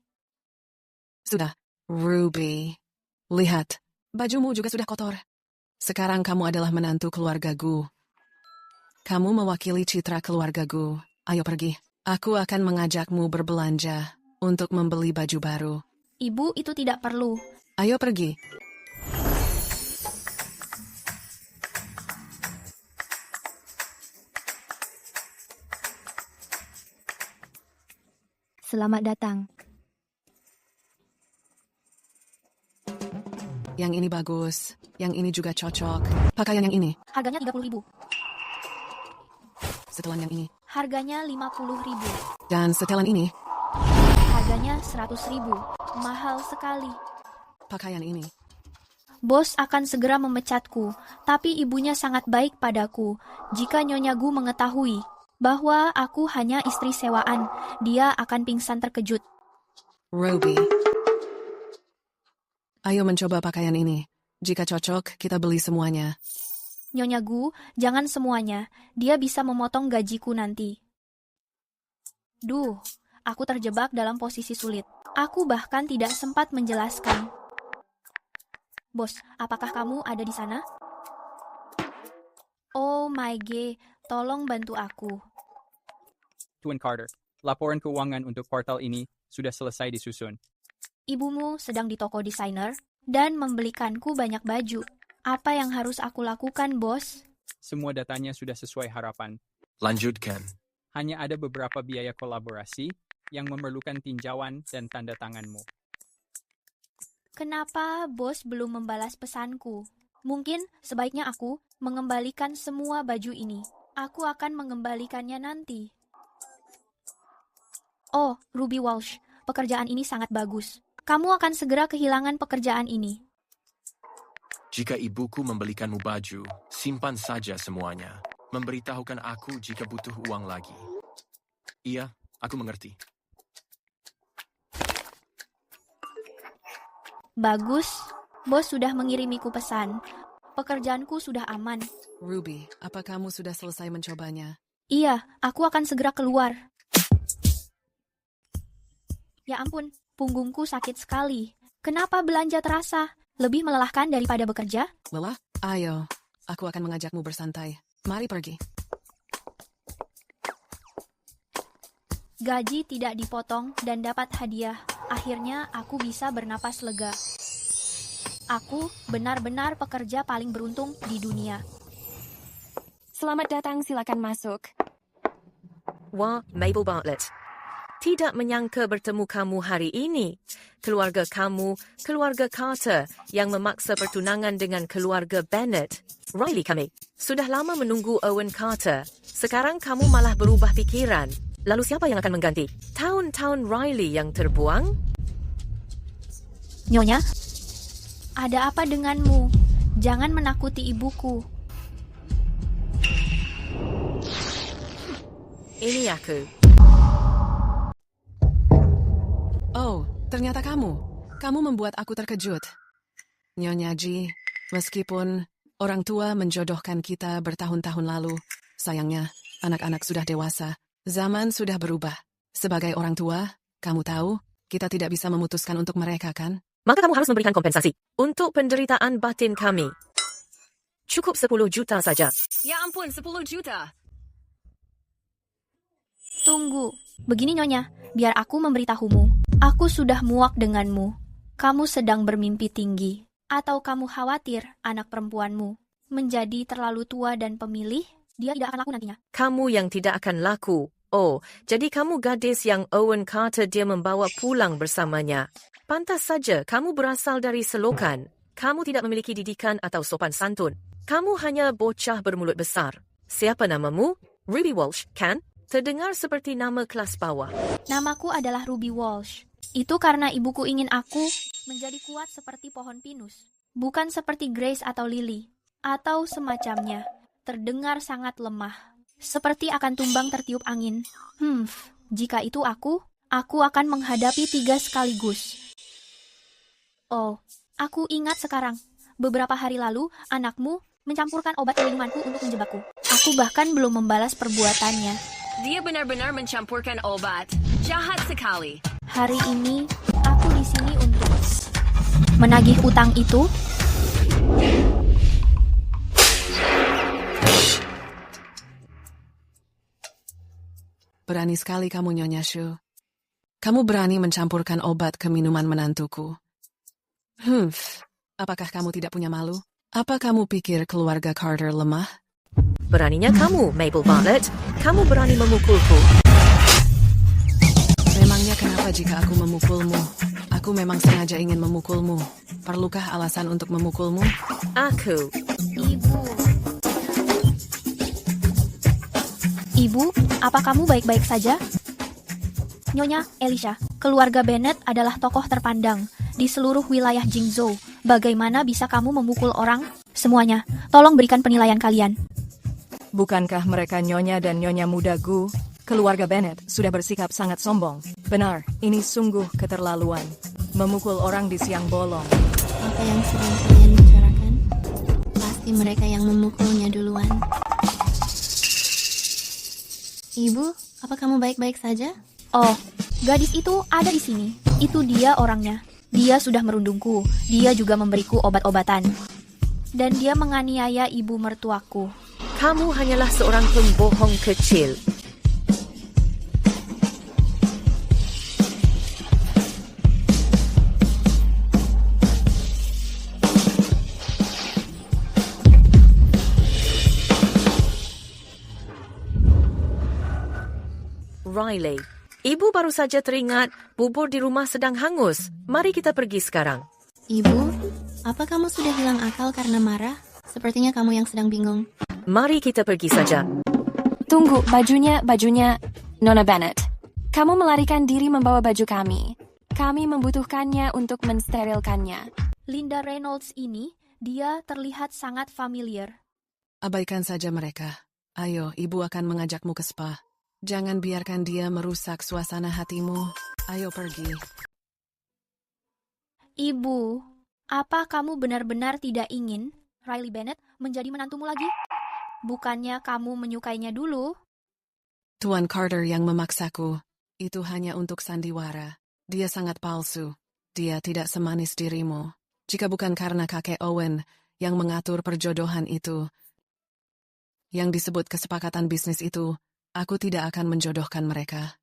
Sudah, Ruby. Lihat, bajumu juga sudah kotor. Sekarang kamu adalah menantu keluargaku. Kamu mewakili citra keluargaku. Ayo pergi. Aku akan mengajakmu berbelanja untuk membeli baju baru. Ibu, itu tidak perlu. Ayo pergi. Selamat datang. Yang ini bagus. Yang ini juga cocok. Pakaian yang ini. Harganya 30.000. Setelan yang ini. Harganya 50.000. Dan setelan ini. Harganya 100.000. Mahal sekali. Pakaian ini. Bos akan segera memecatku, tapi ibunya sangat baik padaku. Jika Nyonya Gu mengetahui bahwa aku hanya istri sewaan, dia akan pingsan terkejut. Ruby. Ayo mencoba pakaian ini. Jika cocok, kita beli semuanya. Nyonya Gu, jangan semuanya. Dia bisa memotong gajiku nanti. Duh, aku terjebak dalam posisi sulit. Aku bahkan tidak sempat menjelaskan. Bos, apakah kamu ada di sana? Oh my god, tolong bantu aku. Tuan Carter, laporan keuangan untuk kuartal ini sudah selesai disusun. Ibumu sedang di toko desainer dan membelikanku banyak baju. Apa yang harus aku lakukan, bos? Semua datanya sudah sesuai harapan. Lanjutkan. Hanya ada beberapa biaya kolaborasi yang memerlukan tinjauan dan tanda tanganmu. Kenapa bos belum membalas pesanku? Mungkin sebaiknya aku mengembalikan semua baju ini. Aku akan mengembalikannya nanti. Oh, Ruby Walsh, pekerjaan ini sangat bagus. Kamu akan segera kehilangan pekerjaan ini. Jika ibuku membelikanmu baju, simpan saja semuanya. Memberitahukan aku jika butuh uang lagi. Iya, aku mengerti. Bagus, bos sudah mengirimiku pesan. Pekerjaanku sudah aman. Ruby, apa kamu sudah selesai mencobanya? Iya, aku akan segera keluar. Ya ampun, punggungku sakit sekali. Kenapa belanja terasa? Lebih melelahkan daripada bekerja? Lelah? Ayo, aku akan mengajakmu bersantai. Mari pergi. Gaji tidak dipotong dan dapat hadiah. Akhirnya aku bisa bernapas lega. Aku benar-benar pekerja paling beruntung di dunia. Selamat datang, silakan masuk. Wah, Mabel Bartlett. Tidak menyangka bertemu kamu hari ini. Keluarga kamu, keluarga Carter, yang memaksa pertunangan dengan keluarga Bennett. Riley kami. Sudah lama menunggu Owen Carter. Sekarang kamu malah berubah pikiran. Lalu siapa yang akan mengganti? Tahun-tahun Riley yang terbuang? Nyonya, ada apa denganmu? Jangan menakuti ibuku. Ini aku. Oh, ternyata kamu. Kamu membuat aku terkejut. Nyonya Ji, meskipun orang tua menjodohkan kita bertahun-tahun lalu, sayangnya anak-anak sudah dewasa. Zaman sudah berubah. Sebagai orang tua, kamu tahu, kita tidak bisa memutuskan untuk mereka, kan? Maka kamu harus memberikan kompensasi untuk penderitaan batin kami. Cukup 10 juta saja. Ya ampun, 10 juta. Tunggu. Begini Nyonya, biar aku memberitahumu. Aku sudah muak denganmu. Kamu sedang bermimpi tinggi. Atau kamu khawatir anak perempuanmu menjadi terlalu tua dan pemilih? Dia tidak akan laku nantinya. Kamu yang tidak akan laku. Oh, jadi kamu gadis yang Owen Carter dia membawa pulang bersamanya. Pantas saja kamu berasal dari selokan. Kamu tidak memiliki didikan atau sopan santun. Kamu hanya bocah bermulut besar. Siapa namamu? Ruby Walsh, kan? Terdengar seperti nama kelas bawah. Namaku adalah Ruby Walsh. Itu karena ibuku ingin aku menjadi kuat seperti pohon pinus. Bukan seperti Grace atau Lily. Atau semacamnya. Terdengar sangat lemah. Seperti akan tumbang tertiup angin. Jika itu aku akan menghadapi 3 sekaligus. Oh, aku ingat sekarang. Beberapa hari lalu, anakmu mencampurkan obat ke minumanku untuk menjebakku. Aku bahkan belum membalas perbuatannya. Dia benar-benar mencampurkan obat. Jahat sekali. Hari ini, aku di sini untuk menagih utang itu. Berani sekali kamu, Nyonya Shu. Kamu berani mencampurkan obat ke minuman menantuku. Apakah kamu tidak punya malu? Apa kamu pikir keluarga Carter lemah? Beraninya kamu, Mabel Bartlett. Kamu berani memukulku. Memangnya kenapa jika aku memukulmu? Aku memang sengaja ingin memukulmu. Perlukah alasan untuk memukulmu? Aku. Ibu, apa kamu baik-baik saja? Nyonya Elisha, keluarga Bennett adalah tokoh terpandang di seluruh wilayah Jingzhou. Bagaimana bisa kamu memukul orang? Semuanya, tolong berikan penilaian kalian. Bukankah mereka Nyonya dan Nyonya muda Gu? Keluarga Bennett sudah bersikap sangat sombong. Benar, ini sungguh keterlaluan. Memukul orang di siang bolong. Apa yang sedang kalian bicarakan? Pasti mereka yang memukulnya duluan. Ibu, apa kamu baik-baik saja? Oh, gadis itu ada di sini. Itu dia orangnya. Dia sudah merundungku. Dia juga memberiku obat-obatan. Dan dia menganiaya ibu mertuaku. Kamu hanyalah seorang pembohong kecil. Riley, ibu baru saja teringat bubur di rumah sedang hangus. Mari kita pergi sekarang. Ibu, apa kamu sudah hilang akal karena marah? Sepertinya kamu yang sedang bingung. Mari kita pergi saja. Tunggu, bajunya Nona Bennett. Kamu melarikan diri membawa baju kami. Kami membutuhkannya untuk mensterilkannya. Linda Reynolds ini, dia terlihat sangat familiar. Abaikan saja mereka. Ayo, ibu akan mengajakmu ke spa. Jangan biarkan dia merusak suasana hatimu. Ayo pergi. Ibu, apa kamu benar-benar tidak ingin Riley Bennett menjadi menantumu lagi? Bukannya kamu menyukainya dulu? Tuan Carter yang memaksaku. Itu hanya untuk sandiwara. Dia sangat palsu. Dia tidak semanis dirimu. Jika bukan karena kakek Owen yang mengatur perjodohan itu, yang disebut kesepakatan bisnis itu, aku tidak akan menjodohkan mereka.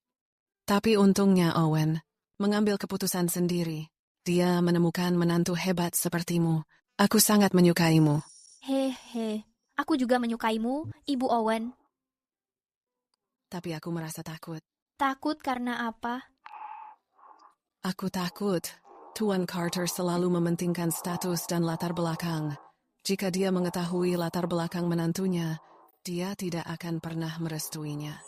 Tapi untungnya Owen mengambil keputusan sendiri. Dia menemukan menantu hebat sepertimu. Aku sangat menyukaimu. Hehe, aku juga menyukaimu, Ibu Owen. Tapi aku merasa takut. Takut karena apa? Aku takut. Tuan Carter selalu mementingkan status dan latar belakang. Jika dia mengetahui latar belakang menantunya, dia tidak akan pernah merestuinya.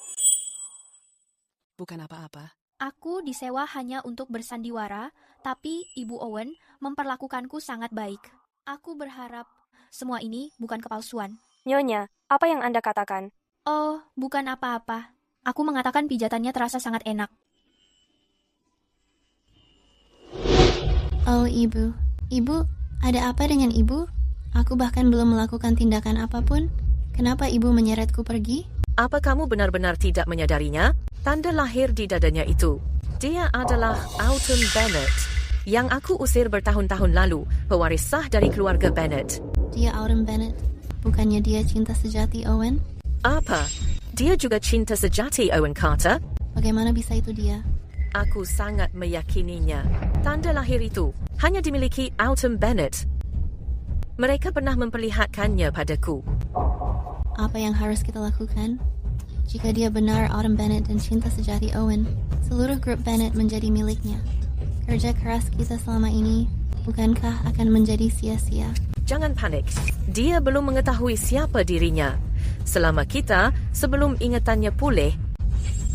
Bukan apa-apa. Aku disewa hanya untuk bersandiwara, tapi Ibu Owen memperlakukanku sangat baik. Aku berharap semua ini bukan kepalsuan. Nyonya, apa yang Anda katakan? Oh, bukan apa-apa. Aku mengatakan pijatannya terasa sangat enak. Oh, Ibu. Ibu, ada apa dengan Ibu? Aku bahkan belum melakukan tindakan apapun. Kenapa Ibu menyeretku pergi? Apa kamu benar-benar tidak menyadarinya? Tanda lahir di dadanya itu. Dia adalah Autumn Bennett, yang aku usir bertahun-tahun lalu, pewaris sah dari keluarga Bennett. Dia Autumn Bennett. Bukannya dia cinta sejati Owen? Apa? Dia juga cinta sejati Owen Carter. Bagaimana bisa itu dia? Aku sangat meyakininya. Tanda lahir itu hanya dimiliki Autumn Bennett. Mereka pernah memperlihatkannya padaku. Apa yang harus kita lakukan? Jika dia benar Autumn Bennett dan cinta sejati Owen, seluruh grup Bennett menjadi miliknya. Kerja keras kita selama ini, bukankah akan menjadi sia-sia? Jangan panik. Dia belum mengetahui siapa dirinya. Selama kita, sebelum ingatannya pulih,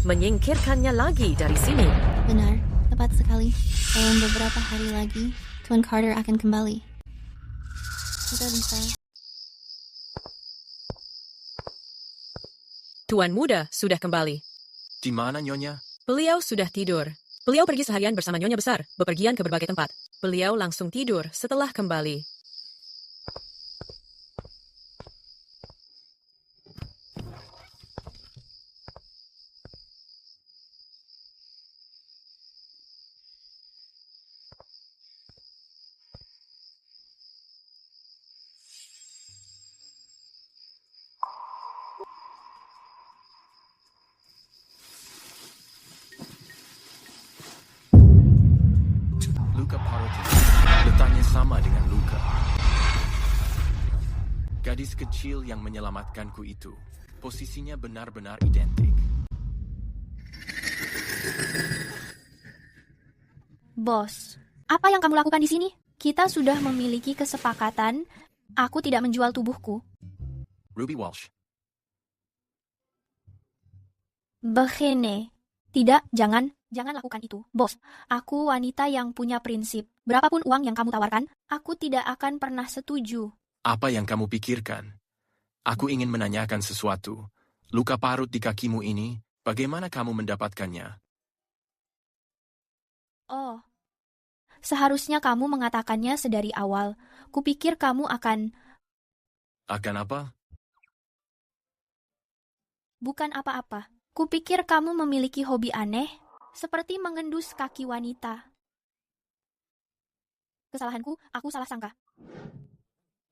menyingkirkannya lagi dari sini. Benar, tepat sekali. Dalam beberapa hari lagi, Tuan Carter akan kembali. Kita bisa. Tuan Muda sudah kembali. Di mana, Nyonya? Beliau sudah tidur. Beliau pergi seharian bersama Nyonya Besar, bepergian ke berbagai tempat. Beliau langsung tidur setelah kembali. Luka Paroti letaknya sama dengan Luka. Gadis kecil yang menyelamatkanku itu, posisinya benar-benar identik. Bos, apa yang kamu lakukan di sini? Kita sudah memiliki kesepakatan. Aku tidak menjual tubuhku. Ruby Walsh. Begini. Tidak, jangan lakukan itu. Bos, aku wanita yang punya prinsip. Berapapun uang yang kamu tawarkan, aku tidak akan pernah setuju. Apa yang kamu pikirkan? Aku ingin menanyakan sesuatu. Luka parut di kakimu ini, bagaimana kamu mendapatkannya? Oh, seharusnya kamu mengatakannya sedari awal. Kupikir kamu akan... Akan apa? Bukan apa-apa. Kupikir kamu memiliki hobi aneh, seperti mengendus kaki wanita. Kesalahanku, aku salah sangka.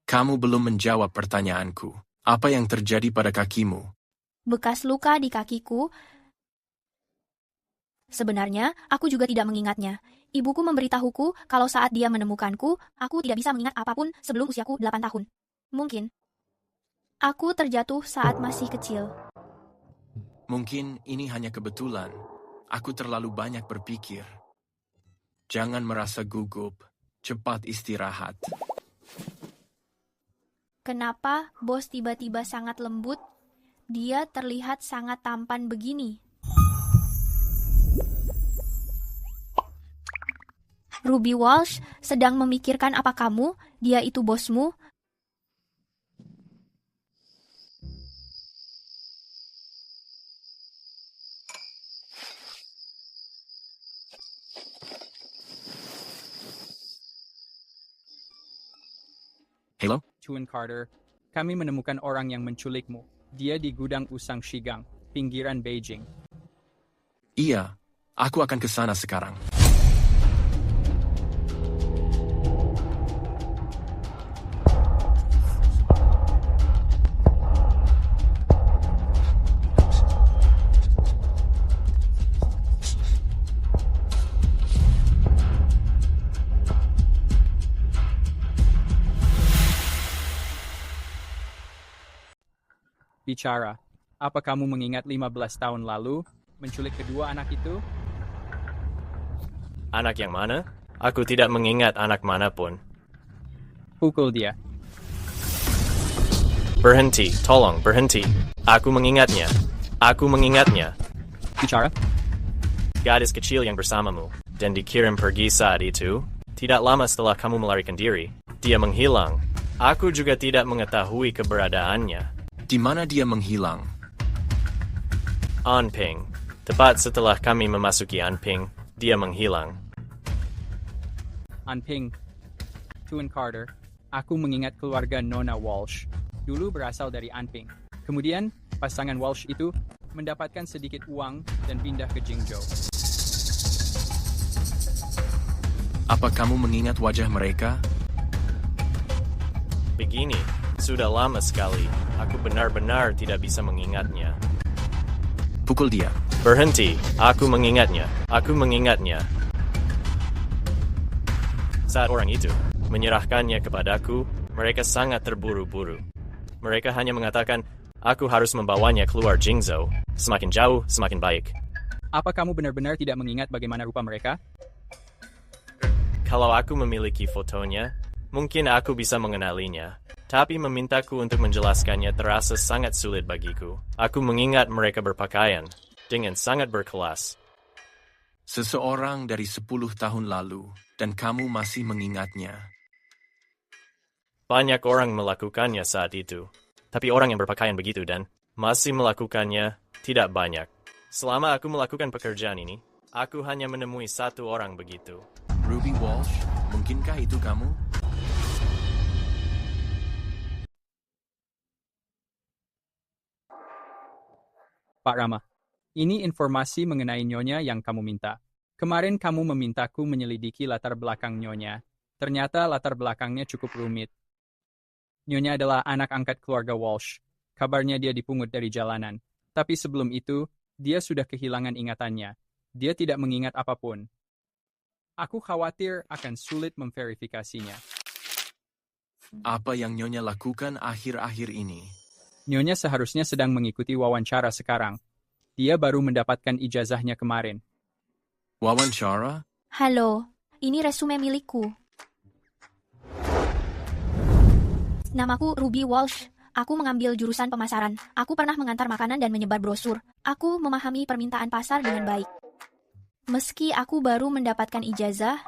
Kamu belum menjawab pertanyaanku. Apa yang terjadi pada kakimu? Bekas luka di kakiku. Sebenarnya, aku juga tidak mengingatnya. Ibuku memberitahuku kalau saat dia menemukanku, aku tidak bisa mengingat apapun sebelum usiaku 8 tahun. Mungkin. Aku terjatuh saat masih kecil. Mungkin ini hanya kebetulan. Aku terlalu banyak berpikir. Jangan merasa gugup. Cepat istirahat. Kenapa bos tiba-tiba sangat lembut? Dia terlihat sangat tampan begini. Ruby Walsh sedang memikirkan apa kamu? Dia itu bosmu? Hello? Tuan Carter, kami menemukan orang yang menculikmu. Dia di gudang Usang Shigang, pinggiran Beijing. Iya, aku akan ke sana sekarang. Bicara, apa kamu mengingat 15 tahun lalu menculik kedua anak itu? Anak yang mana? Aku tidak mengingat anak manapun. Pukul dia. Berhenti, tolong berhenti. Aku mengingatnya. Aku mengingatnya. Bicara. Gadis kecil yang bersamamu dan dikirim pergi saat itu. Tidak lama setelah kamu melarikan diri, dia menghilang. Aku juga tidak mengetahui keberadaannya. Di mana dia menghilang? Anping. Tepat setelah kami memasuki Anping, dia menghilang. Anping. Tuan Carter, aku mengingat keluarga Nona Walsh. Dulu berasal dari Anping. Kemudian, pasangan Walsh itu mendapatkan sedikit uang dan pindah ke Jingzhou. Apa kamu mengingat wajah mereka? Begini, sudah lama sekali. Aku benar-benar tidak bisa mengingatnya. Pukul dia. Berhenti, aku mengingatnya. Saat orang itu menyerahkannya kepadaku, mereka sangat terburu-buru. Mereka hanya mengatakan, aku harus membawanya keluar Jingzhou. Semakin jauh, semakin baik. Apa kamu benar-benar tidak mengingat bagaimana rupa mereka? Kalau aku memiliki fotonya, mungkin aku bisa mengenalinya. Tapi memintaku untuk menjelaskannya terasa sangat sulit bagiku. Aku mengingat mereka berpakaian dengan sangat berkelas. Seseorang dari 10 tahun lalu, dan kamu masih mengingatnya. Banyak orang melakukannya saat itu. Tapi orang yang berpakaian begitu dan masih melakukannya tidak banyak. Selama aku melakukan pekerjaan ini, aku hanya menemui satu orang begitu. Ruby Walsh, mungkinkah itu kamu? Pak Rama, ini informasi mengenai Nyonya yang kamu minta. Kemarin kamu memintaku menyelidiki latar belakang Nyonya. Ternyata latar belakangnya cukup rumit. Nyonya adalah anak angkat keluarga Walsh. Kabarnya dia dipungut dari jalanan. Tapi sebelum itu, dia sudah kehilangan ingatannya. Dia tidak mengingat apapun. Aku khawatir akan sulit memverifikasinya. Apa yang Nyonya lakukan akhir-akhir ini? Nyonya seharusnya sedang mengikuti wawancara sekarang. Dia baru mendapatkan ijazahnya kemarin. Wawancara? Halo, ini resume milikku. Namaku Ruby Walsh. Aku mengambil jurusan pemasaran. Aku pernah mengantar makanan dan menyebar brosur. Aku memahami permintaan pasar dengan baik. Meski aku baru mendapatkan ijazah,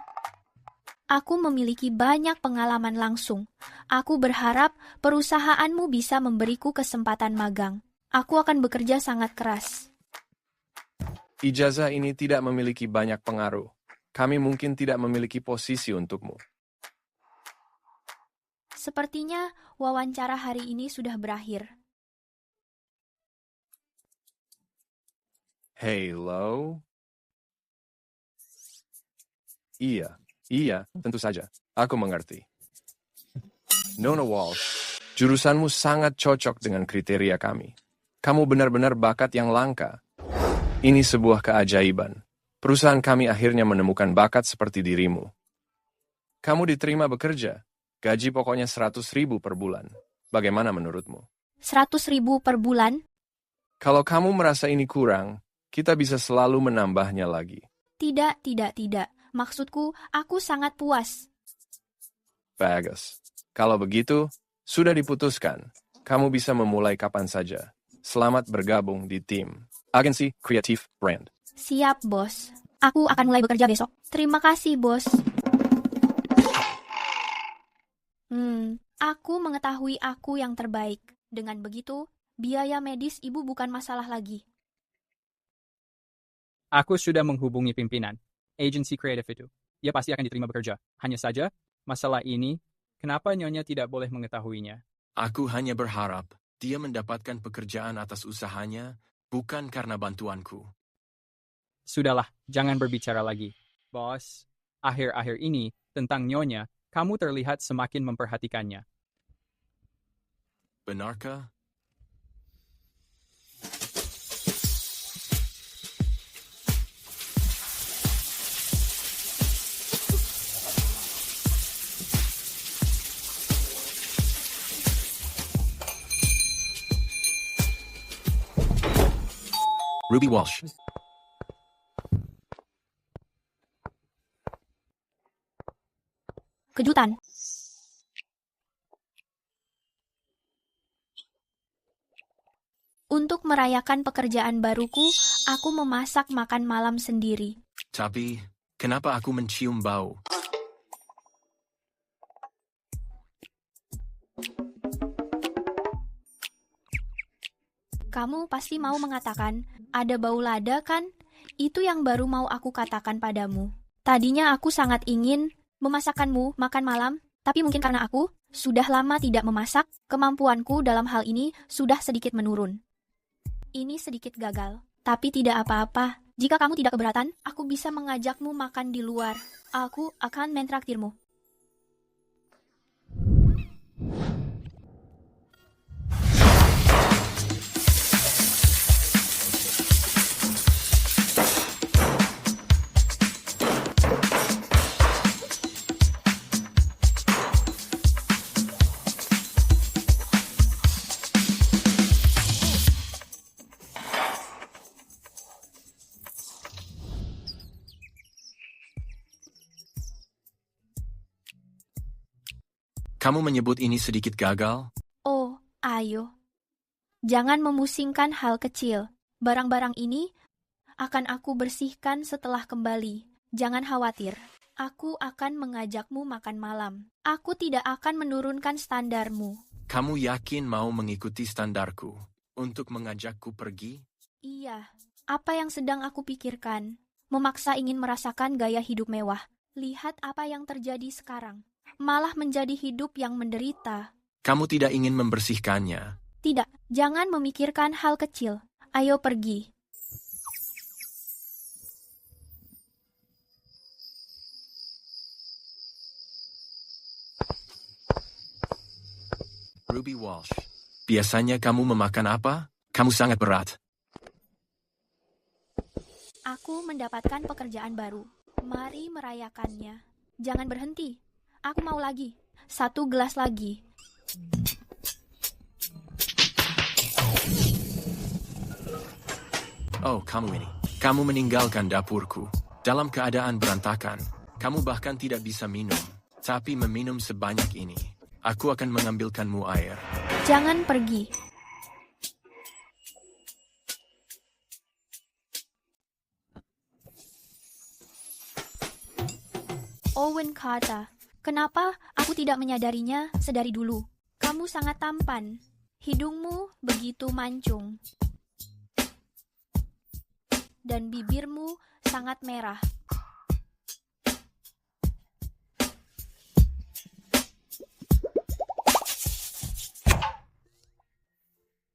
aku memiliki banyak pengalaman langsung. Aku berharap perusahaanmu bisa memberiku kesempatan magang. Aku akan bekerja sangat keras. Ijazah ini tidak memiliki banyak pengaruh. Kami mungkin tidak memiliki posisi untukmu. Sepertinya wawancara hari ini sudah berakhir. Hello? Iya, tentu saja. Aku mengerti. Nona Walsh, jurusanmu sangat cocok dengan kriteria kami. Kamu benar-benar bakat yang langka. Ini sebuah keajaiban. Perusahaan kami akhirnya menemukan bakat seperti dirimu. Kamu diterima bekerja. Gaji pokoknya 100.000 per bulan. Bagaimana menurutmu? 100.000 per bulan? Kalau kamu merasa ini kurang, kita bisa selalu menambahnya lagi. Tidak. Maksudku, aku sangat puas. Bagus. Kalau begitu, sudah diputuskan. Kamu bisa memulai kapan saja. Selamat bergabung di tim Agensi Creative Brand. Siap, bos. Aku akan mulai bekerja besok. Terima kasih, bos. Aku mengetahui aku yang terbaik. Dengan begitu, biaya medis ibu bukan masalah lagi. Aku sudah menghubungi pimpinan agensi kreatif itu. Dia pasti akan diterima bekerja. Hanya saja, masalah ini, kenapa Nyonya tidak boleh mengetahuinya? Aku hanya berharap dia mendapatkan pekerjaan atas usahanya, bukan karena bantuanku. Sudahlah, jangan berbicara lagi. Bos, akhir-akhir ini, tentang Nyonya, kamu terlihat semakin memperhatikannya. Benarkah? Ruby Walsh. Kejutan. Untuk merayakan pekerjaan baruku, aku memasak makan malam sendiri. Tapi, kenapa aku mencium bau? Kamu pasti mau mengatakan, ada bau lada kan? Itu yang baru mau aku katakan padamu. Tadinya aku sangat ingin memasakkanmu makan malam, tapi mungkin karena aku sudah lama tidak memasak, kemampuanku dalam hal ini sudah sedikit menurun. Ini sedikit gagal, tapi tidak apa-apa. Jika kamu tidak keberatan, aku bisa mengajakmu makan di luar. Aku akan mentraktirmu. Kamu menyebut ini sedikit gagal? Oh, ayo. Jangan memusingkan hal kecil. Barang-barang ini akan aku bersihkan setelah kembali. Jangan khawatir. Aku akan mengajakmu makan malam. Aku tidak akan menurunkan standarmu. Kamu yakin mau mengikuti standarku untuk mengajakku pergi? Iya. Apa yang sedang aku pikirkan? Memaksa ingin merasakan gaya hidup mewah. Lihat apa yang terjadi sekarang. Malah menjadi hidup yang menderita. Kamu tidak ingin membersihkannya? Tidak, jangan memikirkan hal kecil. Ayo pergi. Ruby Walsh, biasanya kamu memakan apa? Kamu sangat berat. Aku mendapatkan pekerjaan baru. Mari merayakannya. Jangan berhenti. Aku mau lagi. 1 gelas lagi. Oh, kamu ini. Kamu meninggalkan dapurku dalam keadaan berantakan. Kamu bahkan tidak bisa minum. Tapi meminum sebanyak ini, aku akan mengambilkanmu air. Jangan pergi. Owen Carter, kenapa aku tidak menyadarinya sedari dulu? Kamu sangat tampan. Hidungmu begitu mancung. Dan bibirmu sangat merah.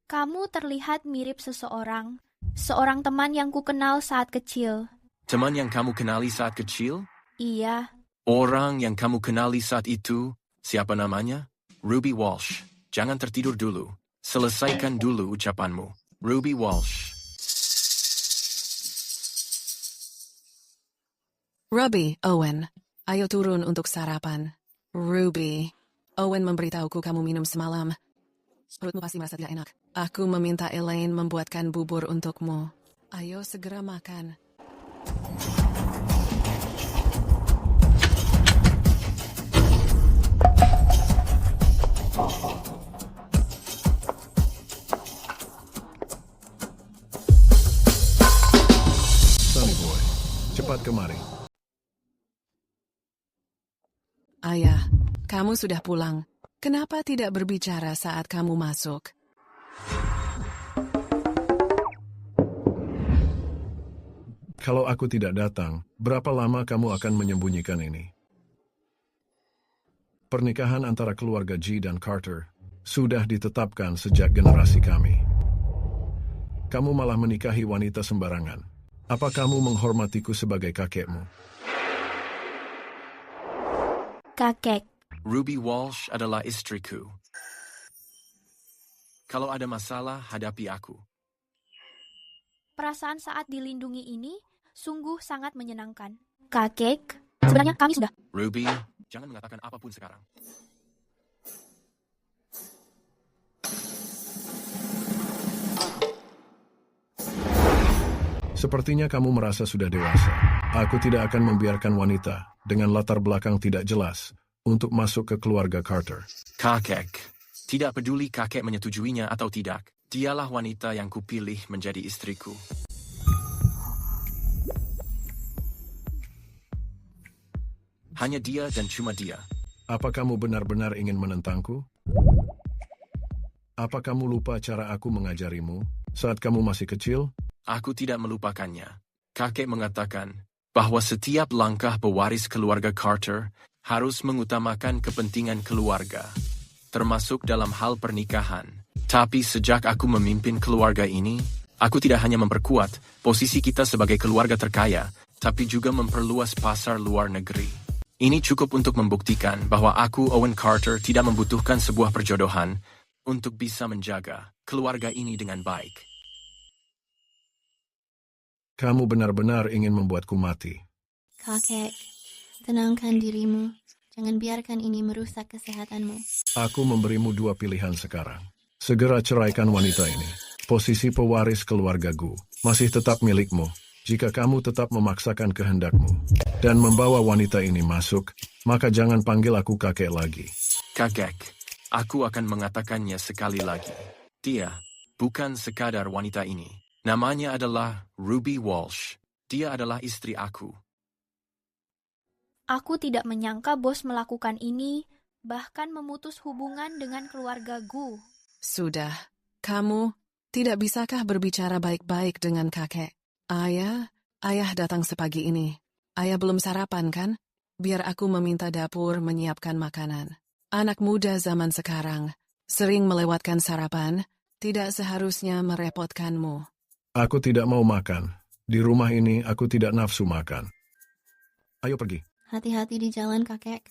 Kamu terlihat mirip seorang teman yang kukenal saat kecil. Teman yang kamu kenali saat kecil? Iya. Orang yang kamu kenali saat itu, siapa namanya? Ruby Walsh. Jangan tertidur dulu. Selesaikan dulu ucapanmu. Ruby Walsh. Ruby, Owen, ayo turun untuk sarapan. Ruby, Owen memberitahuku kamu minum semalam. Perutmu pasti merasa tidak enak. Aku meminta Elaine membuatkan bubur untukmu. Ayo segera makan. Sunny Boy, cepat kemari. Ayah, kamu sudah pulang. Kenapa tidak berbicara saat kamu masuk? Kalau aku tidak datang, berapa lama kamu akan menyembunyikan ini? Pernikahan antara keluarga G dan Carter sudah ditetapkan sejak generasi kami. Kamu malah menikahi wanita sembarangan. Apa kamu menghormatiku sebagai kakekmu? Kakek. Ruby Walsh adalah istriku. Kalau ada masalah, hadapi aku. Perasaan saat dilindungi ini sungguh sangat menyenangkan. Kakek, sebenarnya kami sudah... Ruby, jangan mengatakan apapun sekarang. Sepertinya kamu merasa sudah dewasa. Aku tidak akan membiarkan wanita dengan latar belakang tidak jelas untuk masuk ke keluarga Carter. Kakek, tidak peduli kakek menyetujuinya atau tidak, dialah wanita yang kupilih menjadi istriku. Hanya dia dan cuma dia. Apa kamu benar-benar ingin menentangku? Apa kamu lupa cara aku mengajarimu saat kamu masih kecil? Aku tidak melupakannya. Kakek mengatakan bahwa setiap langkah pewaris keluarga Carter harus mengutamakan kepentingan keluarga, termasuk dalam hal pernikahan. Tapi sejak aku memimpin keluarga ini, aku tidak hanya memperkuat posisi kita sebagai keluarga terkaya, tapi juga memperluas pasar luar negeri. Ini cukup untuk membuktikan bahwa aku, Owen Carter, tidak membutuhkan sebuah perjodohan untuk bisa menjaga keluarga ini dengan baik. Kamu benar-benar ingin membuatku mati. Kakek, tenangkan dirimu. Jangan biarkan ini merusak kesehatanmu. Aku memberimu 2 pilihan sekarang. Segera ceraikan wanita ini. Posisi pewaris keluarga Gu masih tetap milikmu. Jika kamu tetap memaksakan kehendakmu dan membawa wanita ini masuk, maka jangan panggil aku kakek lagi. Kakek, aku akan mengatakannya sekali lagi. Dia bukan sekadar wanita ini. Namanya adalah Ruby Walsh. Dia adalah istri aku. Aku tidak menyangka bos melakukan ini, bahkan memutus hubungan dengan keluarga Gu. Sudah, kamu tidak bisakah berbicara baik-baik dengan kakek? Ayah datang sepagi ini. Ayah belum sarapan kan? Biar aku meminta dapur menyiapkan makanan. Anak muda zaman sekarang sering melewatkan sarapan, tidak seharusnya merepotkanmu. Aku tidak mau makan. Di rumah ini aku tidak nafsu makan. Ayo pergi. Hati-hati di jalan, kakek.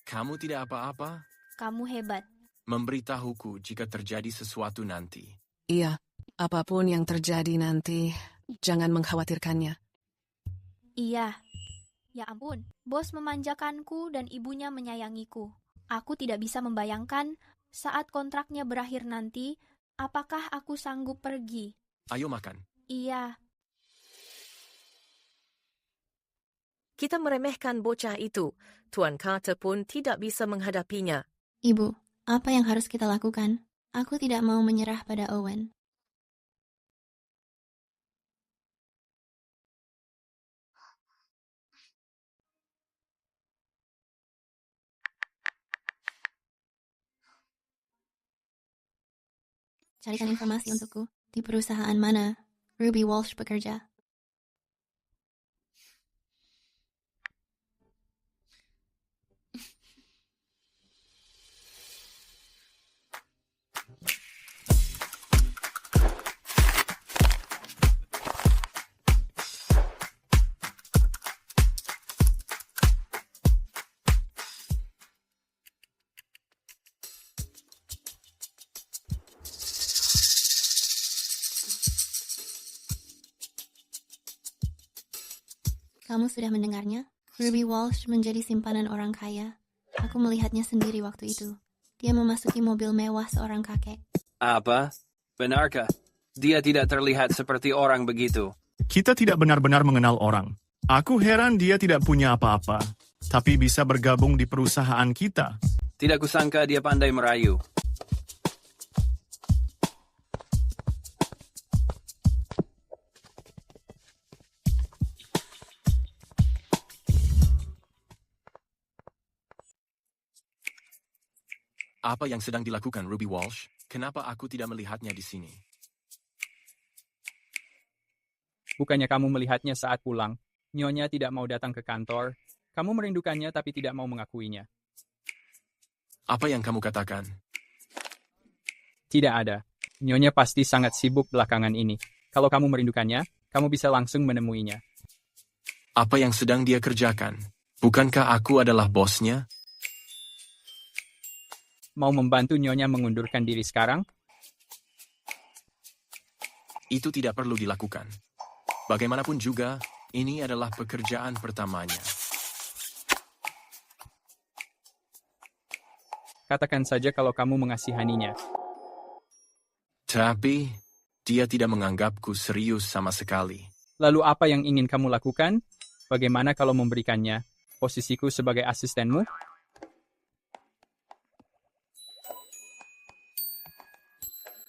Kamu tidak apa-apa? Kamu hebat. Memberitahuku jika terjadi sesuatu nanti. Iya, apapun yang terjadi nanti, jangan mengkhawatirkannya. Iya. Ya ampun, bos memanjakanku dan ibunya menyayangiku. Aku tidak bisa membayangkan saat kontraknya berakhir nanti, apakah aku sanggup pergi? Ayo makan. Iya. Kita meremehkan bocah itu. Tuan Carter pun tidak bisa menghadapinya. Ibu, apa yang harus kita lakukan? Aku tidak mau menyerah pada Owen. Carikan informasi untukku. Di perusahaan mana Ruby Walsh bekerja? Kamu sudah mendengarnya? Ruby Walsh menjadi simpanan orang kaya. Aku melihatnya sendiri waktu itu. Dia memasuki mobil mewah seorang kakek. Apa? Benarkah? Dia tidak terlihat seperti orang begitu. Kita tidak benar-benar mengenal orang. Aku heran dia tidak punya apa-apa, tapi bisa bergabung di perusahaan kita. Tidak kusangka dia pandai merayu. Apa yang sedang dilakukan Ruby Walsh? Kenapa aku tidak melihatnya di sini? Bukannya kamu melihatnya saat pulang? Nyonya tidak mau datang ke kantor. Kamu merindukannya tapi tidak mau mengakuinya. Apa yang kamu katakan? Tidak ada. Nyonya pasti sangat sibuk belakangan ini. Kalau kamu merindukannya, kamu bisa langsung menemuinya. Apa yang sedang dia kerjakan? Bukankah aku adalah bosnya? Mau membantu Nyonya mengundurkan diri sekarang? Itu tidak perlu dilakukan. Bagaimanapun juga, ini adalah pekerjaan pertamanya. Katakan saja kalau kamu mengasihaninya. Tapi, dia tidak menganggapku serius sama sekali. Lalu apa yang ingin kamu lakukan? Bagaimana kalau memberikannya posisiku sebagai asistenmu?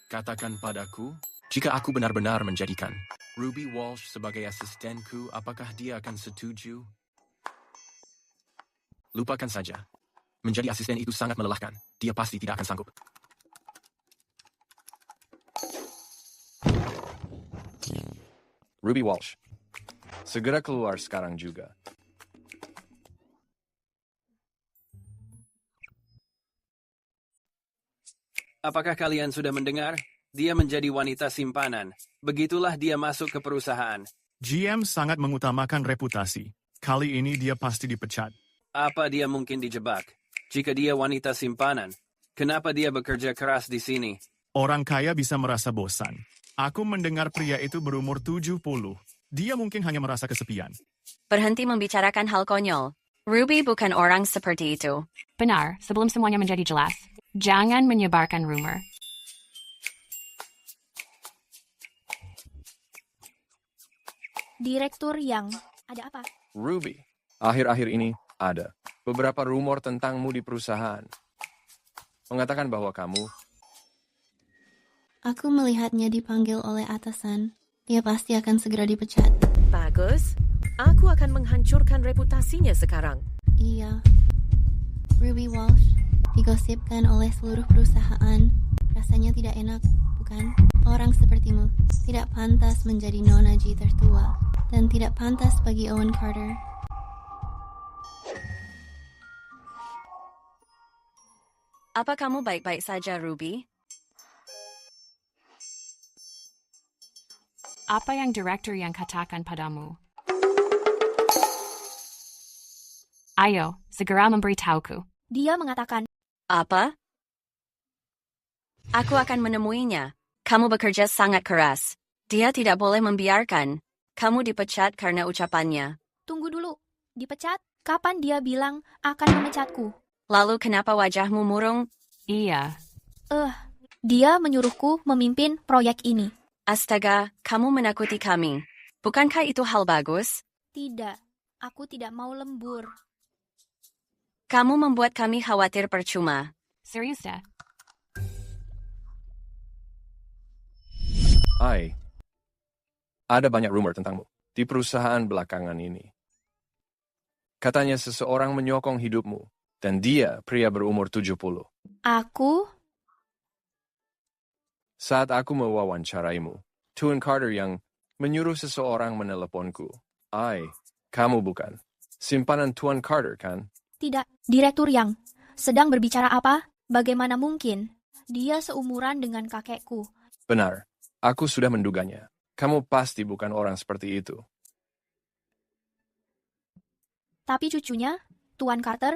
Katakan padaku, jika aku benar-benar menjadikan Ruby Walsh sebagai asistenku, apakah dia akan setuju? Lupakan saja. Menjadi asisten itu sangat melelahkan. Dia pasti tidak akan sanggup. Ruby Walsh, segera keluar sekarang juga. Apakah kalian sudah mendengar? Dia menjadi wanita simpanan. Begitulah dia masuk ke perusahaan. GM sangat mengutamakan reputasi. Kali ini dia pasti dipecat. Apa dia mungkin dijebak? Jika dia wanita simpanan, kenapa dia bekerja keras di sini? Orang kaya bisa merasa bosan. Aku mendengar pria itu berumur 70. Dia mungkin hanya merasa kesepian. Berhenti membicarakan hal konyol. Ruby bukan orang seperti itu. Benar, sebelum semuanya menjadi jelas. Jangan menyebarkan rumor. Direktur Yang, ada apa? Ruby, Akhir-akhir ini ada beberapa rumor tentangmu di perusahaan. Mengatakan bahwa kamu... Aku melihatnya dipanggil oleh atasan. Dia pasti akan segera dipecat. Bagus. Aku akan menghancurkan reputasinya sekarang. Iya. Ruby Walsh digosipkan oleh seluruh perusahaan. Rasanya tidak enak, bukan? Orang sepertimu tidak pantas menjadi Nona G tertua. Dan tidak pantas bagi Owen Carter. Apa kamu baik-baik saja, Ruby? Apa yang direktur yang katakan padamu? Ayo, segera memberitahuku. Dia mengatakan, Apa? Aku akan menemuinya. Kamu bekerja sangat keras. Dia tidak boleh membiarkan kamu dipecat karena ucapannya. Tunggu dulu. Dipecat? Kapan dia bilang akan memecatku? Lalu kenapa wajahmu murung? Iya. Dia menyuruhku memimpin proyek ini. Astaga, kamu menakuti kami. Bukankah itu hal bagus? Tidak, aku tidak mau lembur. Kamu membuat kami khawatir percuma. Serius dah? Ada banyak rumor tentangmu di perusahaan belakangan ini. Katanya seseorang menyokong hidupmu, dan dia pria berumur 70. Aku? Saat aku mewawancaraimu, Tuan Carter yang menyuruh seseorang meneleponku. Kamu bukan simpanan Tuan Carter, kan? Tidak, Direktur Yang. Sedang berbicara apa? Bagaimana mungkin? Dia seumuran dengan kakekku. Benar, aku sudah menduganya. Kamu pasti bukan orang seperti itu. Tapi cucunya, Tuan Carter,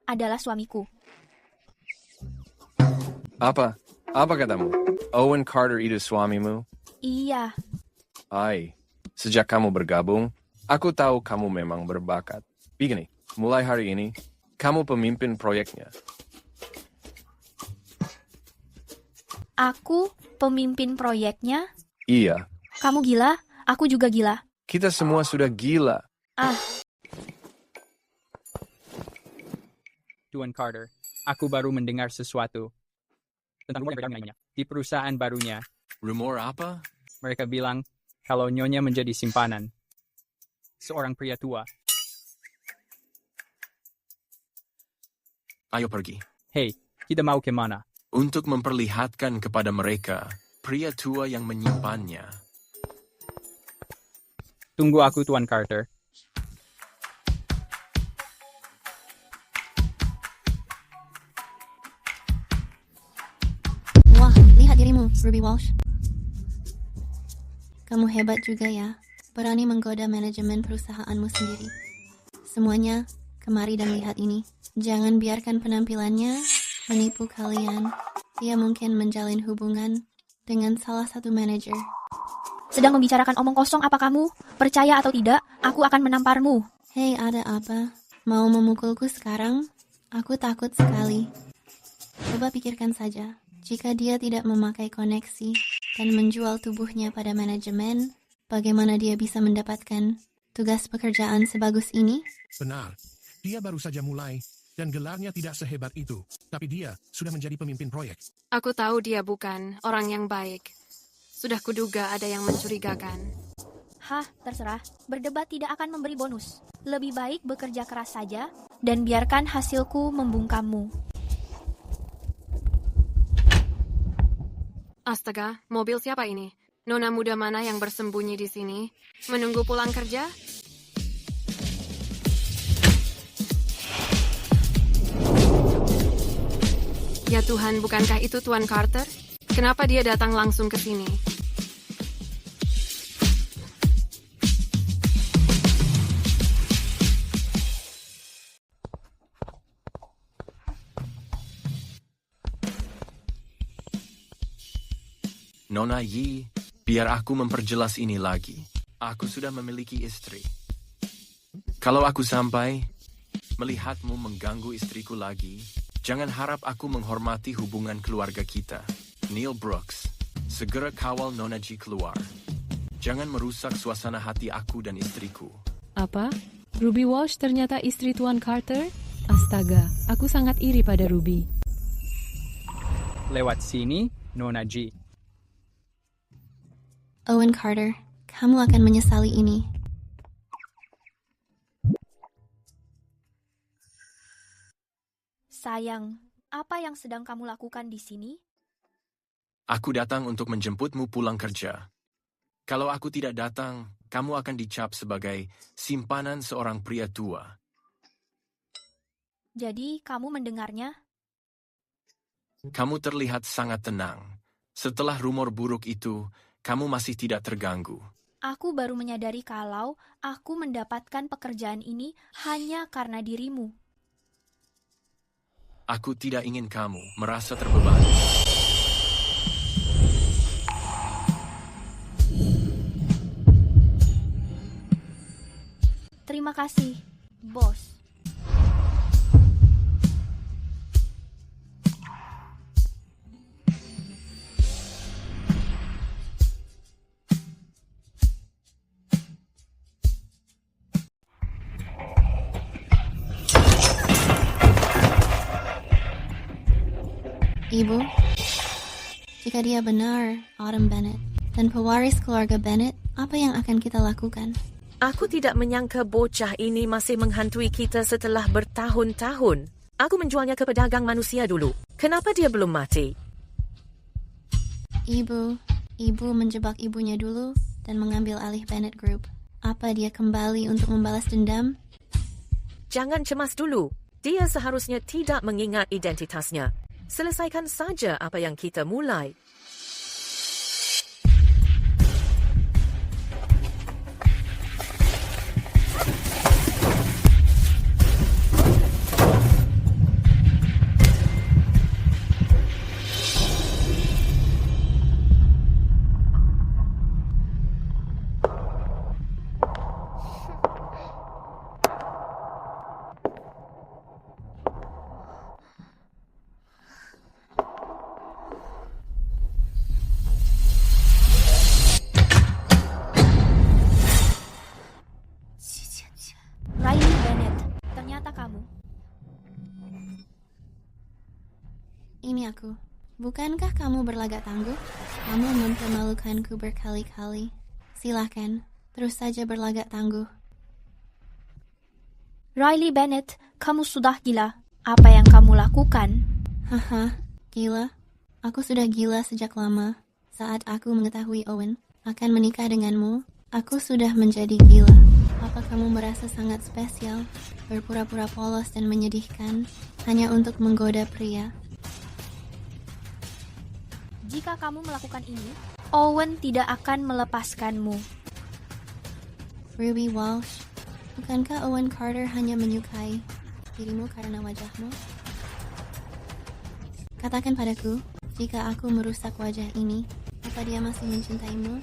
adalah suamiku. Apa katamu? Owen Carter itu suamimu? Iya. Sejak kamu bergabung, aku tahu kamu memang berbakat. Begini, mulai hari ini, kamu pemimpin proyeknya. Aku pemimpin proyeknya? Iya. Kamu gila? Aku juga gila. Kita semua sudah gila. Tuan Carter, aku baru mendengar sesuatu tentang rumor yang beredar di perusahaan barunya. Rumor apa? Mereka bilang kalau Nyonya menjadi simpanan seorang pria tua. Ayo pergi. Hei, kita mau kemana? Untuk memperlihatkan kepada mereka pria tua yang menyimpannya. Tunggu aku, Tuan Carter. Wah, lihat dirimu, Ruby Walsh. Kamu hebat juga ya, berani menggoda manajemen perusahaanmu sendiri. Semuanya, kemari dan lihat ini. Jangan biarkan penampilannya menipu kalian. Dia mungkin menjalin hubungan dengan salah satu manajer. Sedang membicarakan omong kosong apa kamu? Percaya atau tidak, aku akan menamparmu. Hei, ada apa? Mau memukulku sekarang? Aku takut sekali. Coba pikirkan saja. Jika dia tidak memakai koneksi dan menjual tubuhnya pada manajemen, bagaimana dia bisa mendapatkan tugas pekerjaan sebagus ini? Benar. Dia baru saja mulai, dan gelarnya tidak sehebat itu. Tapi dia sudah menjadi pemimpin proyek. Aku tahu dia bukan orang yang baik. Sudah kuduga ada yang mencurigakan. Terserah. Berdebat tidak akan memberi bonus. Lebih baik bekerja keras saja, dan biarkan hasilku membungkammu. Astaga, mobil siapa ini? Nona muda mana yang bersembunyi di sini? Menunggu pulang kerja? Ya Tuhan, bukankah itu Tuan Carter? Kenapa dia datang langsung ke sini? Nona Yi, biar aku memperjelas ini lagi. Aku sudah memiliki istri. Kalau aku sampai melihatmu mengganggu istriku lagi, jangan harap aku menghormati hubungan keluarga kita. Neil Brooks, segera kawal Nona Ji keluar. Jangan merusak suasana hati aku dan istriku. Apa? Ruby Walsh ternyata istri Tuan Carter? Astaga, aku sangat iri pada Ruby. Lewat sini, Nona G. Owen Carter, kamu akan menyesali ini. Sayang, apa yang sedang kamu lakukan di sini? Aku datang untuk menjemputmu pulang kerja. Kalau aku tidak datang, kamu akan dicap sebagai simpanan seorang pria tua. Jadi, kamu mendengarnya? Kamu terlihat sangat tenang. Setelah rumor buruk itu, kamu masih tidak terganggu. Aku baru menyadari kalau aku mendapatkan pekerjaan ini hanya karena dirimu. Aku tidak ingin kamu merasa terbebani. Terima kasih, bos. Ibu, jika dia benar, Autumn Bennett, dan pewaris keluarga Bennett, apa yang akan kita lakukan? Aku tidak menyangka bocah ini masih menghantui kita setelah bertahun-tahun. Aku menjualnya ke pedagang manusia dulu. Kenapa dia belum mati? Ibu menjebak ibunya dulu dan mengambil alih Bennett Group. Apa dia kembali untuk membalas dendam? Jangan cemas dulu. Dia seharusnya tidak mengingat identitasnya. Selesaikan saja apa yang kita mulai. Riley Bennett, ternyata kamu. Ini aku. Bukankah kamu berlagak tangguh? Kamu mempermalukanku berkali-kali. Silakan, terus saja berlagak tangguh. Riley Bennett, kamu sudah gila. Apa yang kamu lakukan? Haha, gila? Aku sudah gila sejak lama. Saat aku mengetahui Owen akan menikah denganmu, aku sudah menjadi gila. Apa kamu merasa sangat spesial, berpura-pura polos dan menyedihkan, hanya untuk menggoda pria? Jika kamu melakukan ini, Owen tidak akan melepaskanmu. Ruby Walsh, bukankah Owen Carter hanya menyukai dirimu karena wajahmu? Katakan padaku, jika aku merusak wajah ini, apa dia masih mencintaimu?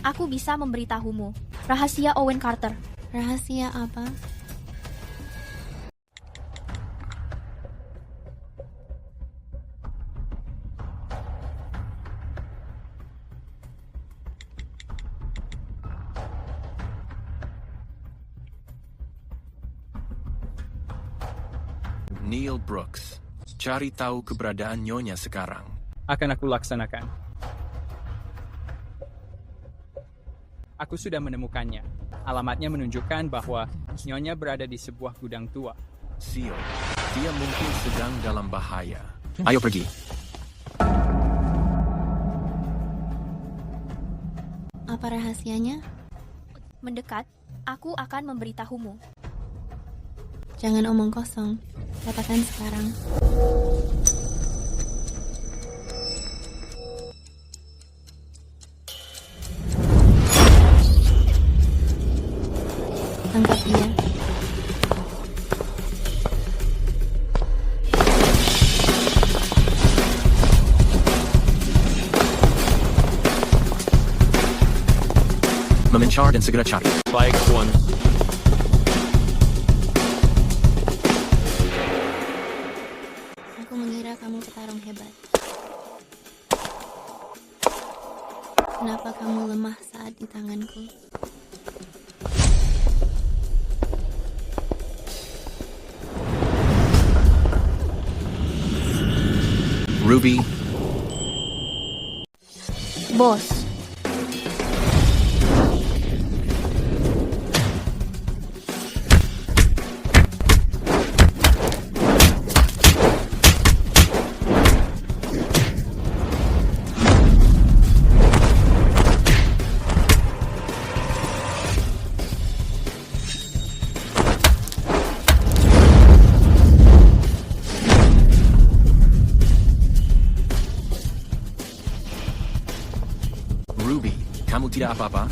Aku bisa memberitahumu. Rahasia Owen Carter. Rahasia apa? Neil Brooks, cari tahu keberadaan Nyonya sekarang. Akan aku laksanakan. Aku sudah menemukannya. Alamatnya menunjukkan bahwa Nyonya berada di sebuah gudang tua. Sio, dia mungkin sedang dalam bahaya. Ayo pergi. Apa rahasianya? Mendekat, aku akan memberitahumu. Jangan omong kosong. Katakan sekarang. Tangkap dia. Memencar dan segera cari. Baik, Tuan. Aku mengira kamu petarung hebat. Kenapa kamu lemah saat di tanganku? Ruby, Bos. Ruby, kamu tidak apa-apa?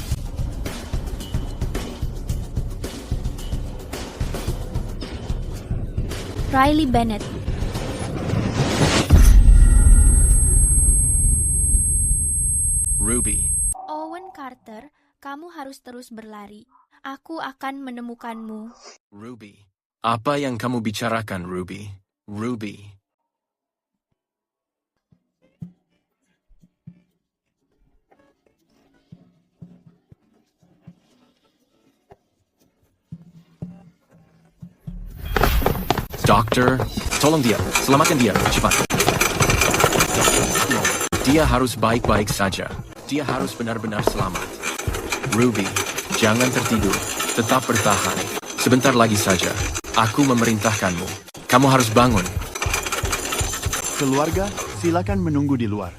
Riley Bennett. Ruby, Owen Carter, kamu harus terus berlari. Aku akan menemukanmu. Ruby. Apa yang kamu bicarakan, Ruby? Ruby. Dokter, tolong dia. Selamatkan dia. Cepat. Dia harus baik-baik saja. Dia harus benar-benar selamat. Ruby, jangan tertidur. Tetap bertahan. Sebentar lagi saja. Aku memerintahkanmu. Kamu harus bangun. Keluarga, silakan menunggu di luar.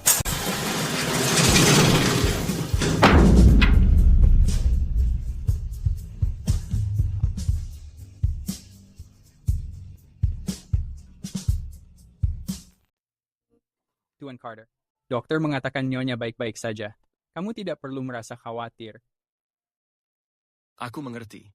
Tuan Carter. Dokter mengatakan Nyonya baik-baik saja. Kamu tidak perlu merasa khawatir. Aku mengerti.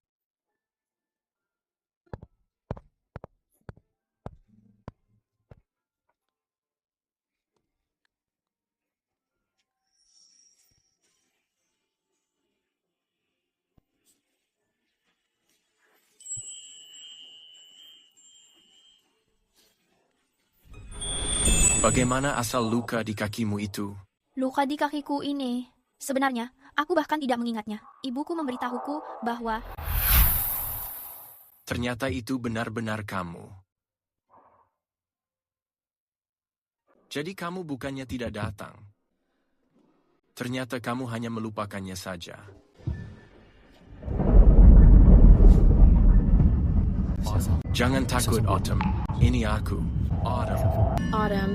Bagaimana asal luka di kakimu itu? Luka di kakiku ini. Sebenarnya, aku bahkan tidak mengingatnya. Ibuku memberitahuku bahwa... Ternyata itu benar-benar kamu. Jadi kamu bukannya tidak datang. Ternyata kamu hanya melupakannya saja. Jangan takut, Autumn. Ini aku, Autumn. Autumn,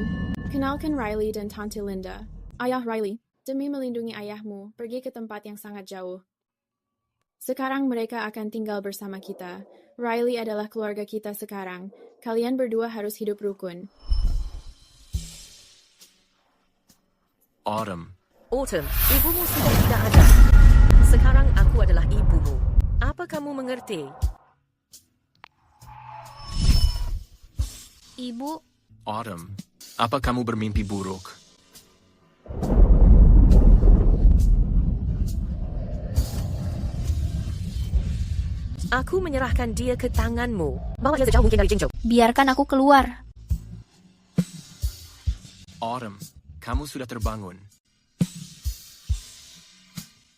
kenalkan Riley dan Tante Linda. Ayah Riley, demi melindungi ayahmu, pergi ke tempat yang sangat jauh. Sekarang mereka akan tinggal bersama kita. Riley adalah keluarga kita sekarang. Kalian berdua harus hidup rukun. Autumn. Autumn, ibumu sudah tidak ada. Sekarang aku adalah ibumu. Apa kamu mengerti? Ibu... Autumn, apa kamu bermimpi buruk? Aku menyerahkan dia ke tanganmu. Bawa dia sejauh mungkin dari Jingzhou. Biarkan aku keluar. Autumn, kamu sudah terbangun.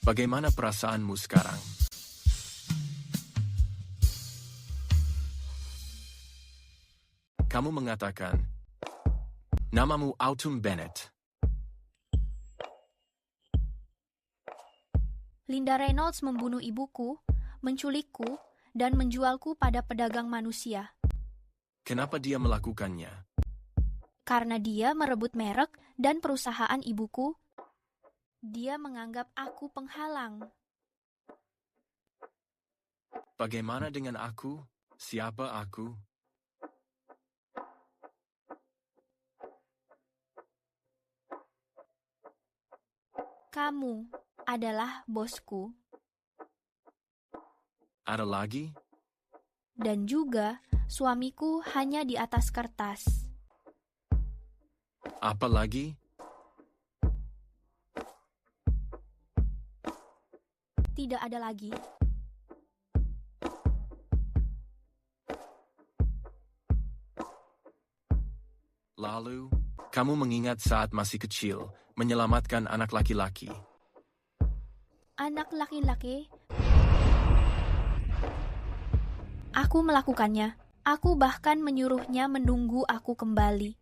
Bagaimana perasaanmu sekarang? Kamu mengatakan, namamu Autumn Bennett. Linda Reynolds membunuh ibuku, menculikku, dan menjualku pada pedagang manusia. Kenapa dia melakukannya? Karena dia merebut merek dan perusahaan ibuku. Dia menganggap aku penghalang. Bagaimana dengan aku? Siapa aku? Kamu adalah bosku. Ada lagi? Dan juga suamiku hanya di atas kertas. Apa lagi? Tidak ada lagi. Lalu, kamu mengingat saat masih kecil, menyelamatkan anak laki-laki. Anak laki-laki. Aku melakukannya. Aku bahkan menyuruhnya menunggu aku kembali.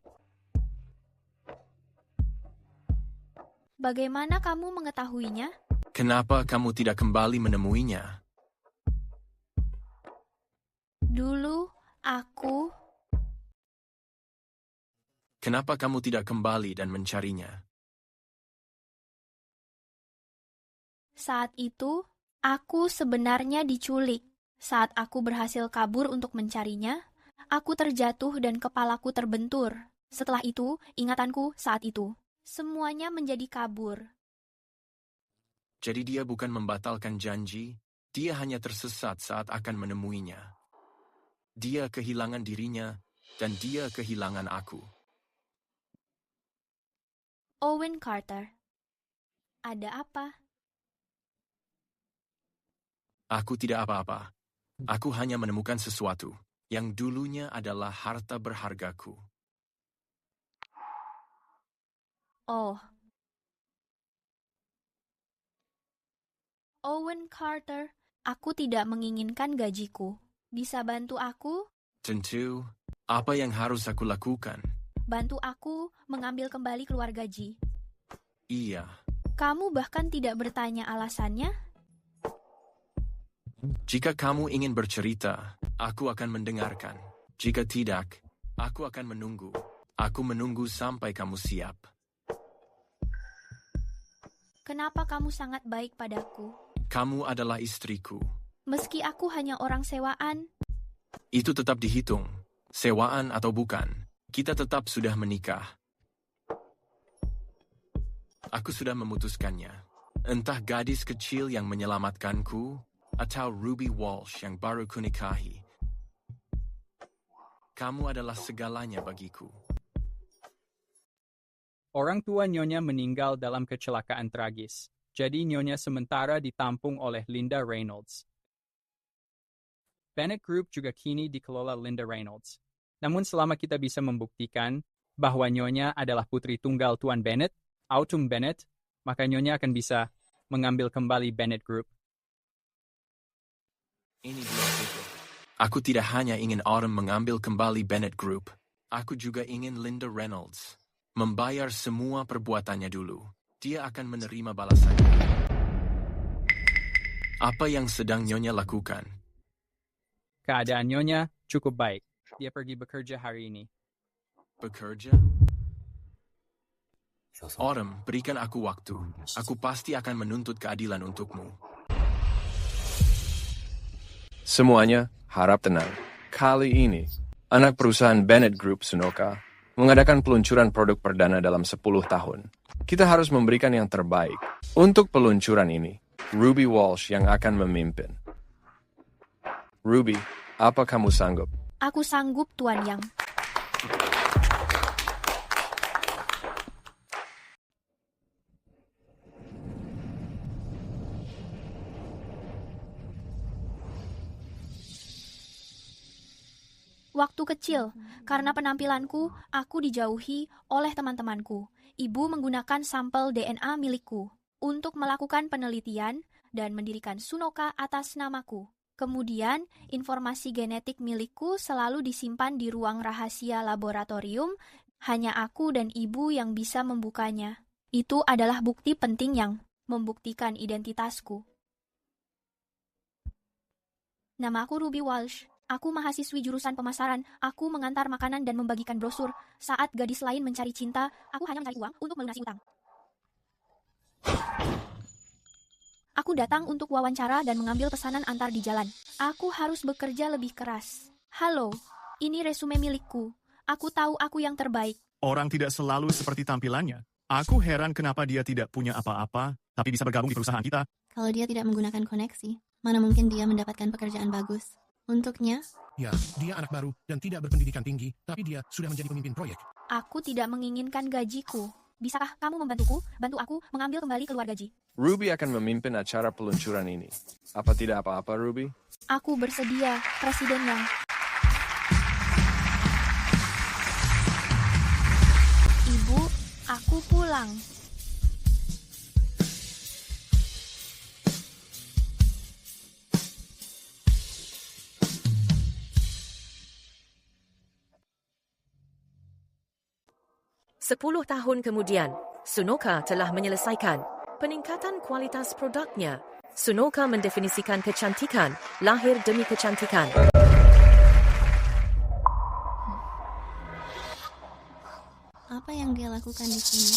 Bagaimana kamu mengetahuinya? Kenapa kamu tidak kembali menemuinya? Dulu, aku... Kenapa kamu tidak kembali dan mencarinya? Saat itu, aku sebenarnya diculik. Saat aku berhasil kabur untuk mencarinya, aku terjatuh dan kepalaku terbentur. Setelah itu, ingatanku saat itu. Semuanya menjadi kabur. Jadi dia bukan membatalkan janji, dia hanya tersesat saat akan menemuinya. Dia kehilangan dirinya, dan dia kehilangan aku. Owen Carter. Ada apa? Aku tidak apa-apa. Aku hanya menemukan sesuatu yang dulunya adalah harta berhargaku. Oh. Owen Carter, aku tidak menginginkan gajiku. Bisa bantu aku? Tentu, apa yang harus aku lakukan? Bantu aku mengambil kembali keluar gaji. Iya. Kamu bahkan tidak bertanya alasannya? Jika kamu ingin bercerita, aku akan mendengarkan. Jika tidak, aku akan menunggu. Aku menunggu sampai kamu siap. Kenapa kamu sangat baik padaku? Kamu adalah istriku. Meski aku hanya orang sewaan. Itu tetap dihitung. Sewaan atau bukan, kita tetap sudah menikah. Aku sudah memutuskannya. Entah gadis kecil yang menyelamatkanku, atau Ruby Walsh yang baru kunikahi. Kamu adalah segalanya bagiku. Orang tua Nyonya meninggal dalam kecelakaan tragis, jadi Nyonya sementara ditampung oleh Linda Reynolds. Bennett Group juga kini dikelola Linda Reynolds. Namun selama kita bisa membuktikan bahwa Nyonya adalah putri tunggal Tuan Bennett, Autumn Bennett, maka Nyonya akan bisa mengambil kembali Bennett Group. Ini belum cukup. Aku tidak hanya ingin Autumn mengambil kembali Bennett Group, aku juga ingin Linda Reynolds membayar semua perbuatannya dulu. Dia akan menerima balasannya. Apa yang sedang Nyonya lakukan? Keadaan Nyonya cukup baik. Dia pergi bekerja hari ini. Bekerja? Autumn, berikan aku waktu. Aku pasti akan menuntut keadilan untukmu. Semuanya harap tenang. Kali ini, anak perusahaan Bennett Group Sunoka mengadakan peluncuran produk perdana dalam 10 tahun. Kita harus memberikan yang terbaik. Untuk peluncuran ini, Ruby Walsh yang akan memimpin. Ruby, apa kamu sanggup? Aku sanggup, Tuan Yang. Waktu kecil, karena penampilanku, aku dijauhi oleh teman-temanku. Ibu menggunakan sampel DNA milikku untuk melakukan penelitian dan mendirikan Sunoka atas namaku. Kemudian, informasi genetik milikku selalu disimpan di ruang rahasia laboratorium. Hanya aku dan ibu yang bisa membukanya. Itu adalah bukti penting yang membuktikan identitasku. Nama aku Ruby Walsh. Aku mahasiswi jurusan pemasaran. Aku mengantar makanan dan membagikan brosur. Saat gadis lain mencari cinta, aku hanya mencari uang untuk melunasi utang. Aku datang untuk wawancara dan mengambil pesanan antar di jalan. Aku harus bekerja lebih keras. Halo, ini resume milikku. Aku tahu aku yang terbaik. Orang tidak selalu seperti tampilannya. Aku heran kenapa dia tidak punya apa-apa, tapi bisa bergabung di perusahaan kita. Kalau dia tidak menggunakan koneksi, mana mungkin dia mendapatkan pekerjaan bagus? Untuknya? Ya, dia anak baru dan tidak berpendidikan tinggi, tapi dia sudah menjadi pemimpin proyek. Aku tidak menginginkan gajiku. Bisakah kamu membantuku? Bantu aku mengambil kembali keluar gaji. Ruby akan memimpin acara peluncuran ini. Apa tidak apa-apa, Ruby? Aku bersedia, Presiden Yang. Ibu, aku pulang. 10 tahun kemudian, Sunoka telah menyelesaikan peningkatan kualitas produknya. Sunoka mendefinisikan kecantikan, lahir demi kecantikan. Apa yang dia lakukan di sini?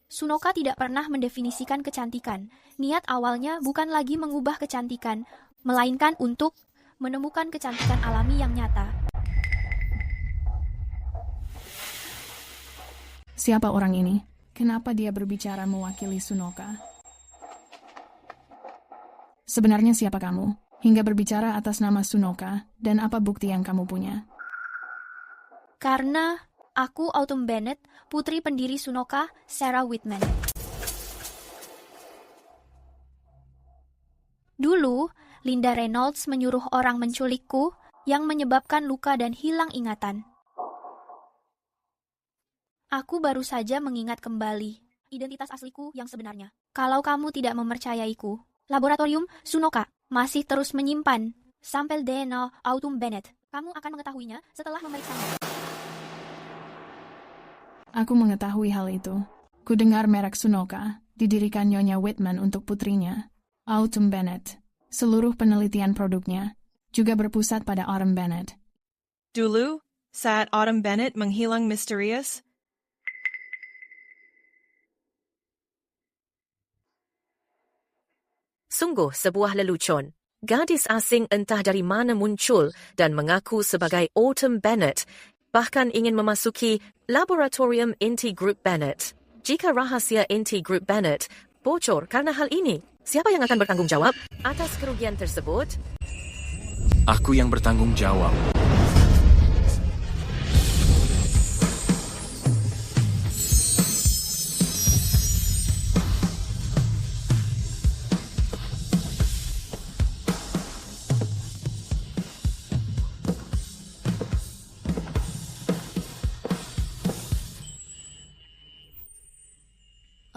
Sunoka tidak pernah mendefinisikan kecantikan. Niat awalnya bukan lagi mengubah kecantikan, melainkan untuk menemukan kecantikan alami yang nyata. Siapa orang ini? Kenapa dia berbicara mewakili Sunoka? Sebenarnya siapa kamu? Hingga berbicara atas nama Sunoka, dan apa bukti yang kamu punya? Karena aku Autumn Bennett, putri pendiri Sunoka, Sarah Whitman. Dulu, Linda Reynolds menyuruh orang menculikku yang menyebabkan luka dan hilang ingatan. Aku baru saja mengingat kembali identitas asliku yang sebenarnya. Kalau kamu tidak mempercayaiku, laboratorium Sunoka masih terus menyimpan sampel DNA Autumn Bennett. Kamu akan mengetahuinya setelah memeriksanya. Aku mengetahui hal itu. Ku dengar merek Sunoka didirikan Nyonya Whitman untuk putrinya, Autumn Bennett. Seluruh penelitian produknya juga berpusat pada Autumn Bennett. Dulu, saat Autumn Bennett menghilang misterius, Sungguh sebuah lelucon. Gadis asing entah dari mana muncul dan mengaku sebagai Autumn Bennett, bahkan ingin memasuki laboratorium inti Grup Bennett. Jika rahasia inti Grup Bennett bocor karena hal ini, siapa yang akan bertanggung jawab atas kerugian tersebut? Aku yang bertanggung jawab.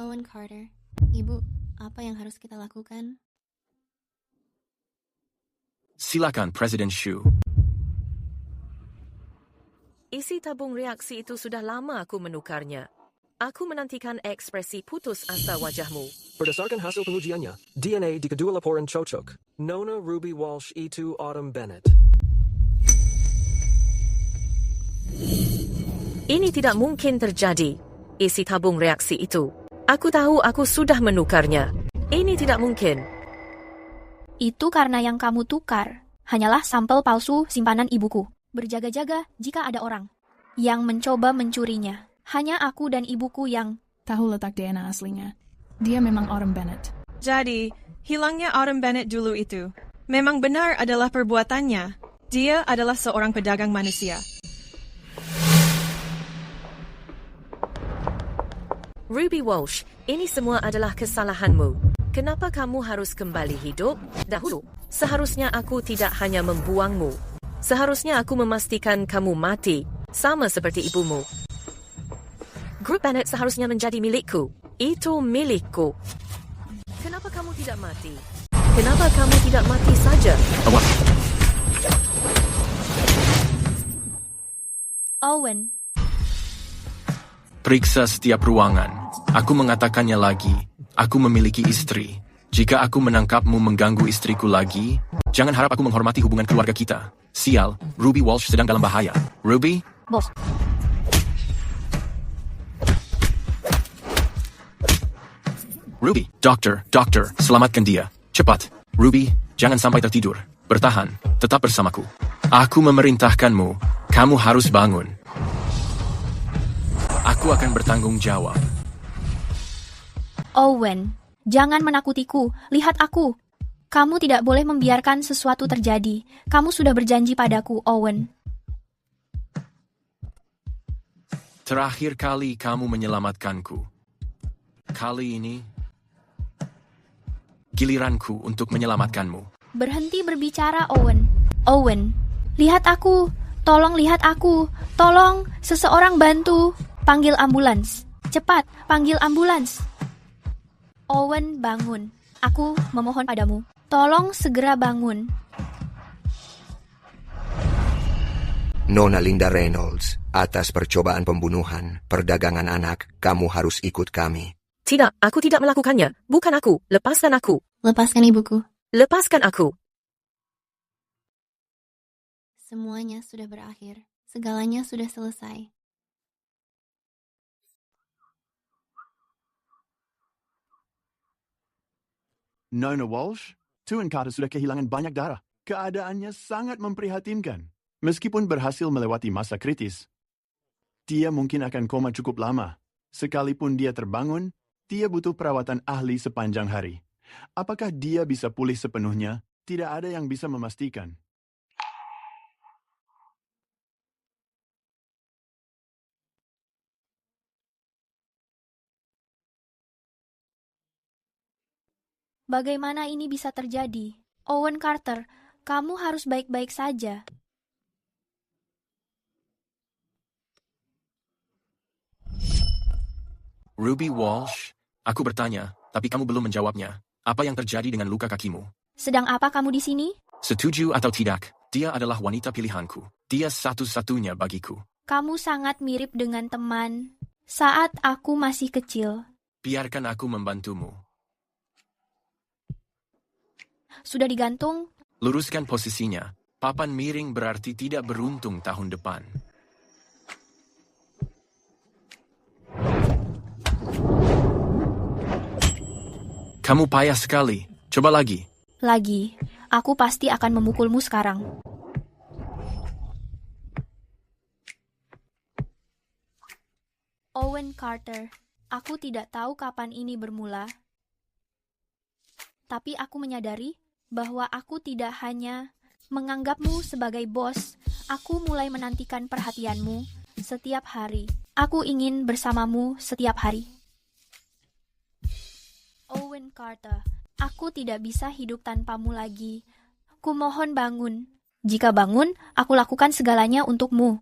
Owen Carter, Ibu, apa yang harus kita lakukan? Silakan, Presiden Shu. Isi tabung reaksi itu sudah lama aku menukarnya. Aku menantikan ekspresi putus asa wajahmu. Berdasarkan hasil pengujiannya, DNA di kedua laporan cocok. Nona Ruby Walsh itu Autumn Bennett. Ini tidak mungkin terjadi. Isi tabung reaksi itu. Aku tahu aku sudah menukarnya. Ini tidak mungkin. Itu karena yang kamu tukar hanyalah sampel palsu simpanan ibuku. Berjaga-jaga jika ada orang yang mencoba mencurinya. Hanya aku dan ibuku yang tahu letak DNA aslinya. Dia memang Autumn Bennett. Jadi, hilangnya Autumn Bennett dulu itu memang benar adalah perbuatannya. Dia adalah seorang pedagang manusia. Ruby Walsh, ini semua adalah kesalahanmu. Kenapa kamu harus kembali hidup? Dahulu, seharusnya aku tidak hanya membuangmu. Seharusnya aku memastikan kamu mati, sama seperti ibumu. Grup Bennett seharusnya menjadi milikku. Itu milikku. Kenapa kamu tidak mati? Kenapa kamu tidak mati saja? Owen. Periksa setiap ruangan. Aku mengatakannya lagi. Aku memiliki istri. Jika aku menangkapmu mengganggu istriku lagi, jangan harap aku menghormati hubungan keluarga kita. Sial, Ruby Walsh sedang dalam bahaya. Ruby? Bos. Ruby, dokter, selamatkan dia. Cepat. Ruby, jangan sampai tertidur. Bertahan, tetap bersamaku. Aku memerintahkanmu, kamu harus bangun. Aku akan bertanggung jawab. Owen, jangan menakutiku. Lihat aku. Kamu tidak boleh membiarkan sesuatu terjadi. Kamu sudah berjanji padaku, Owen. Terakhir kali kamu menyelamatkanku. Kali ini, giliranku untuk menyelamatkanmu. Berhenti berbicara, Owen. Owen, lihat aku. Tolong lihat aku. Tolong, seseorang bantu. Panggil ambulans. Cepat, panggil ambulans. Owen, bangun. Aku memohon padamu. Tolong segera bangun. Nona Linda Reynolds, atas percobaan pembunuhan, perdagangan anak, kamu harus ikut kami. Tidak, aku tidak melakukannya. Bukan aku. Lepaskan aku. Lepaskan ibuku. Lepaskan aku. Semuanya sudah berakhir. Segalanya sudah selesai. Nona Walsh, Tuan Carter sudah kehilangan banyak darah. Keadaannya sangat memprihatinkan. Meskipun berhasil melewati masa kritis, dia mungkin akan koma cukup lama. Sekalipun dia terbangun, dia butuh perawatan ahli sepanjang hari. Apakah dia bisa pulih sepenuhnya? Tidak ada yang bisa memastikan. Bagaimana ini bisa terjadi? Owen Carter, kamu harus baik-baik saja. Ruby Walsh, aku bertanya, tapi kamu belum menjawabnya. Apa yang terjadi dengan luka kakimu? Sedang apa kamu di sini? Setuju atau tidak, dia adalah wanita pilihanku. Dia satu-satunya bagiku. Kamu sangat mirip dengan teman saat aku masih kecil. Biarkan aku membantumu. Sudah digantung? Luruskan posisinya. Papan miring berarti tidak beruntung tahun depan. Kamu payah sekali. Coba lagi. Lagi. Aku pasti akan memukulmu sekarang. Owen Carter, aku tidak tahu kapan ini bermula. Tapi aku menyadari bahwa aku tidak hanya menganggapmu sebagai bos. Aku mulai menantikan perhatianmu setiap hari. Aku ingin bersamamu setiap hari. Owen Carter, aku tidak bisa hidup tanpamu lagi. Kumohon bangun. Jika bangun, aku lakukan segalanya untukmu.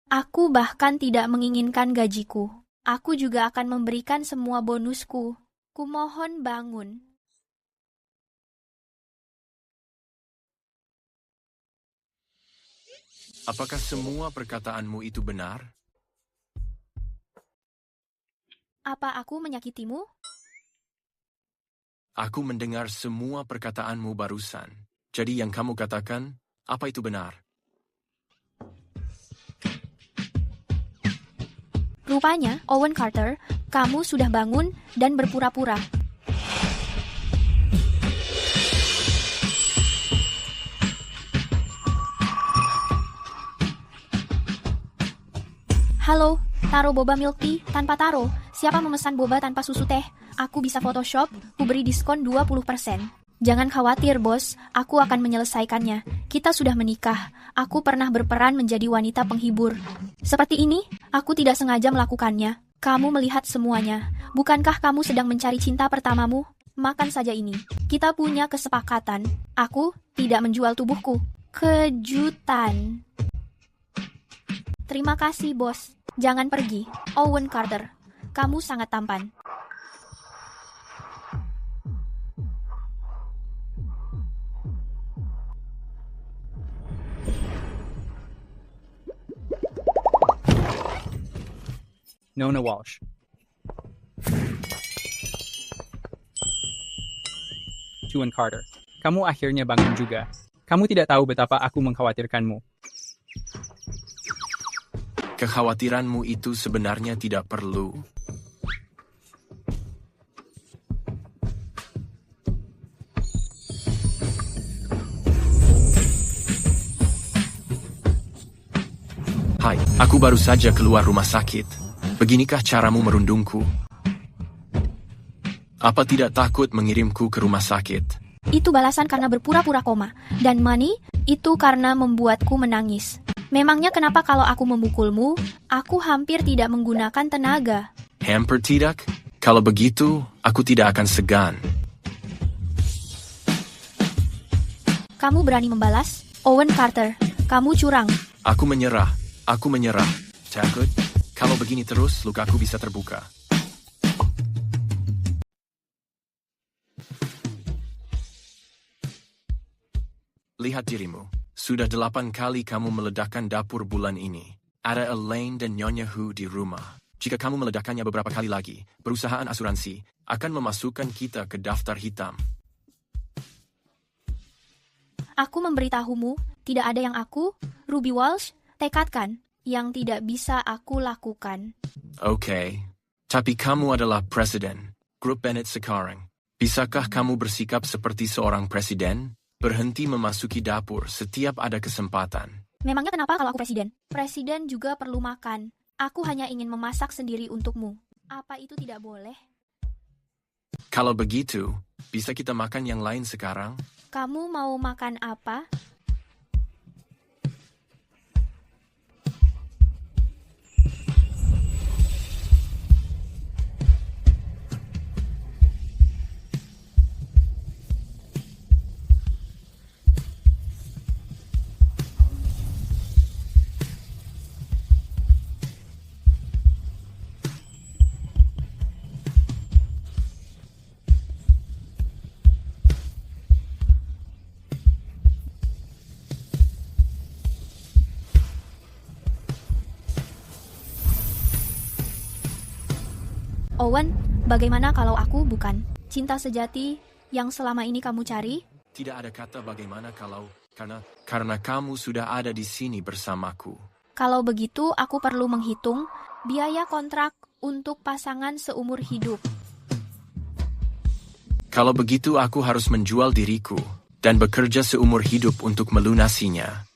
Aku bahkan tidak menginginkan gajiku. Aku juga akan memberikan semua bonusku. Kumohon bangun. Apakah semua perkataanmu itu benar? Apa aku menyakitimu? Aku mendengar semua perkataanmu barusan. Jadi yang kamu katakan, apa itu benar? Rupanya, Owen Carter, kamu sudah bangun dan berpura-pura. Halo, taro boba milk tea tanpa taro. Siapa memesan boba tanpa susu teh? Aku bisa Photoshop, ku beri diskon 20%. Jangan khawatir, bos. Aku akan menyelesaikannya. Kita sudah menikah. Aku pernah berperan menjadi wanita penghibur. Seperti ini, aku tidak sengaja melakukannya. Kamu melihat semuanya. Bukankah kamu sedang mencari cinta pertamamu? Makan saja ini. Kita punya kesepakatan. Aku tidak menjual tubuhku. Kejutan. Terima kasih, bos. Jangan pergi. Owen Carter, kamu sangat tampan. Nona Walsh. Tuan Carter, kamu akhirnya bangun juga. Kamu tidak tahu betapa aku mengkhawatirkanmu. Kekhawatiranmu itu sebenarnya tidak perlu. Hai, aku baru saja keluar rumah sakit. Beginikah caramu merundungku? Apa tidak takut mengirimku ke rumah sakit? Itu balasan karena berpura-pura koma. Dan Money, itu karena membuatku menangis. Memangnya kenapa kalau aku memukulmu, aku hampir tidak menggunakan tenaga? Hampir tidak? Kalau begitu, aku tidak akan segan. Kamu berani membalas? Owen Carter, kamu curang. Aku menyerah. Aku menyerah. Takut? Kalau begini terus, lukaku bisa terbuka. Lihat dirimu. sudah 8 kali kamu meledakkan dapur bulan ini. Ada Elaine dan Nyonya Hu di rumah. Jika kamu meledakkannya beberapa kali lagi, perusahaan asuransi akan memasukkan kita ke daftar hitam. Aku memberitahumu, tidak ada yang aku, Ruby Walsh, tekadkan yang tidak bisa aku lakukan. Oke, tapi kamu adalah presiden Grup Bennett sekarang. Bisakah kamu bersikap seperti seorang presiden? Berhenti memasuki dapur setiap ada kesempatan. Memangnya kenapa kalau aku presiden? Presiden juga perlu makan. Aku hanya ingin memasak sendiri untukmu. Apa itu tidak boleh? Kalau begitu, bisa kita makan yang lain sekarang? Kamu mau makan apa? Owen, bagaimana kalau aku bukan cinta sejati yang selama ini kamu cari? Tidak ada kata bagaimana kalau, karena kamu sudah ada di sini bersamaku. Kalau begitu, aku perlu menghitung biaya kontrak untuk pasangan seumur hidup. Kalau begitu aku harus menjual diriku dan bekerja seumur hidup untuk melunasinya.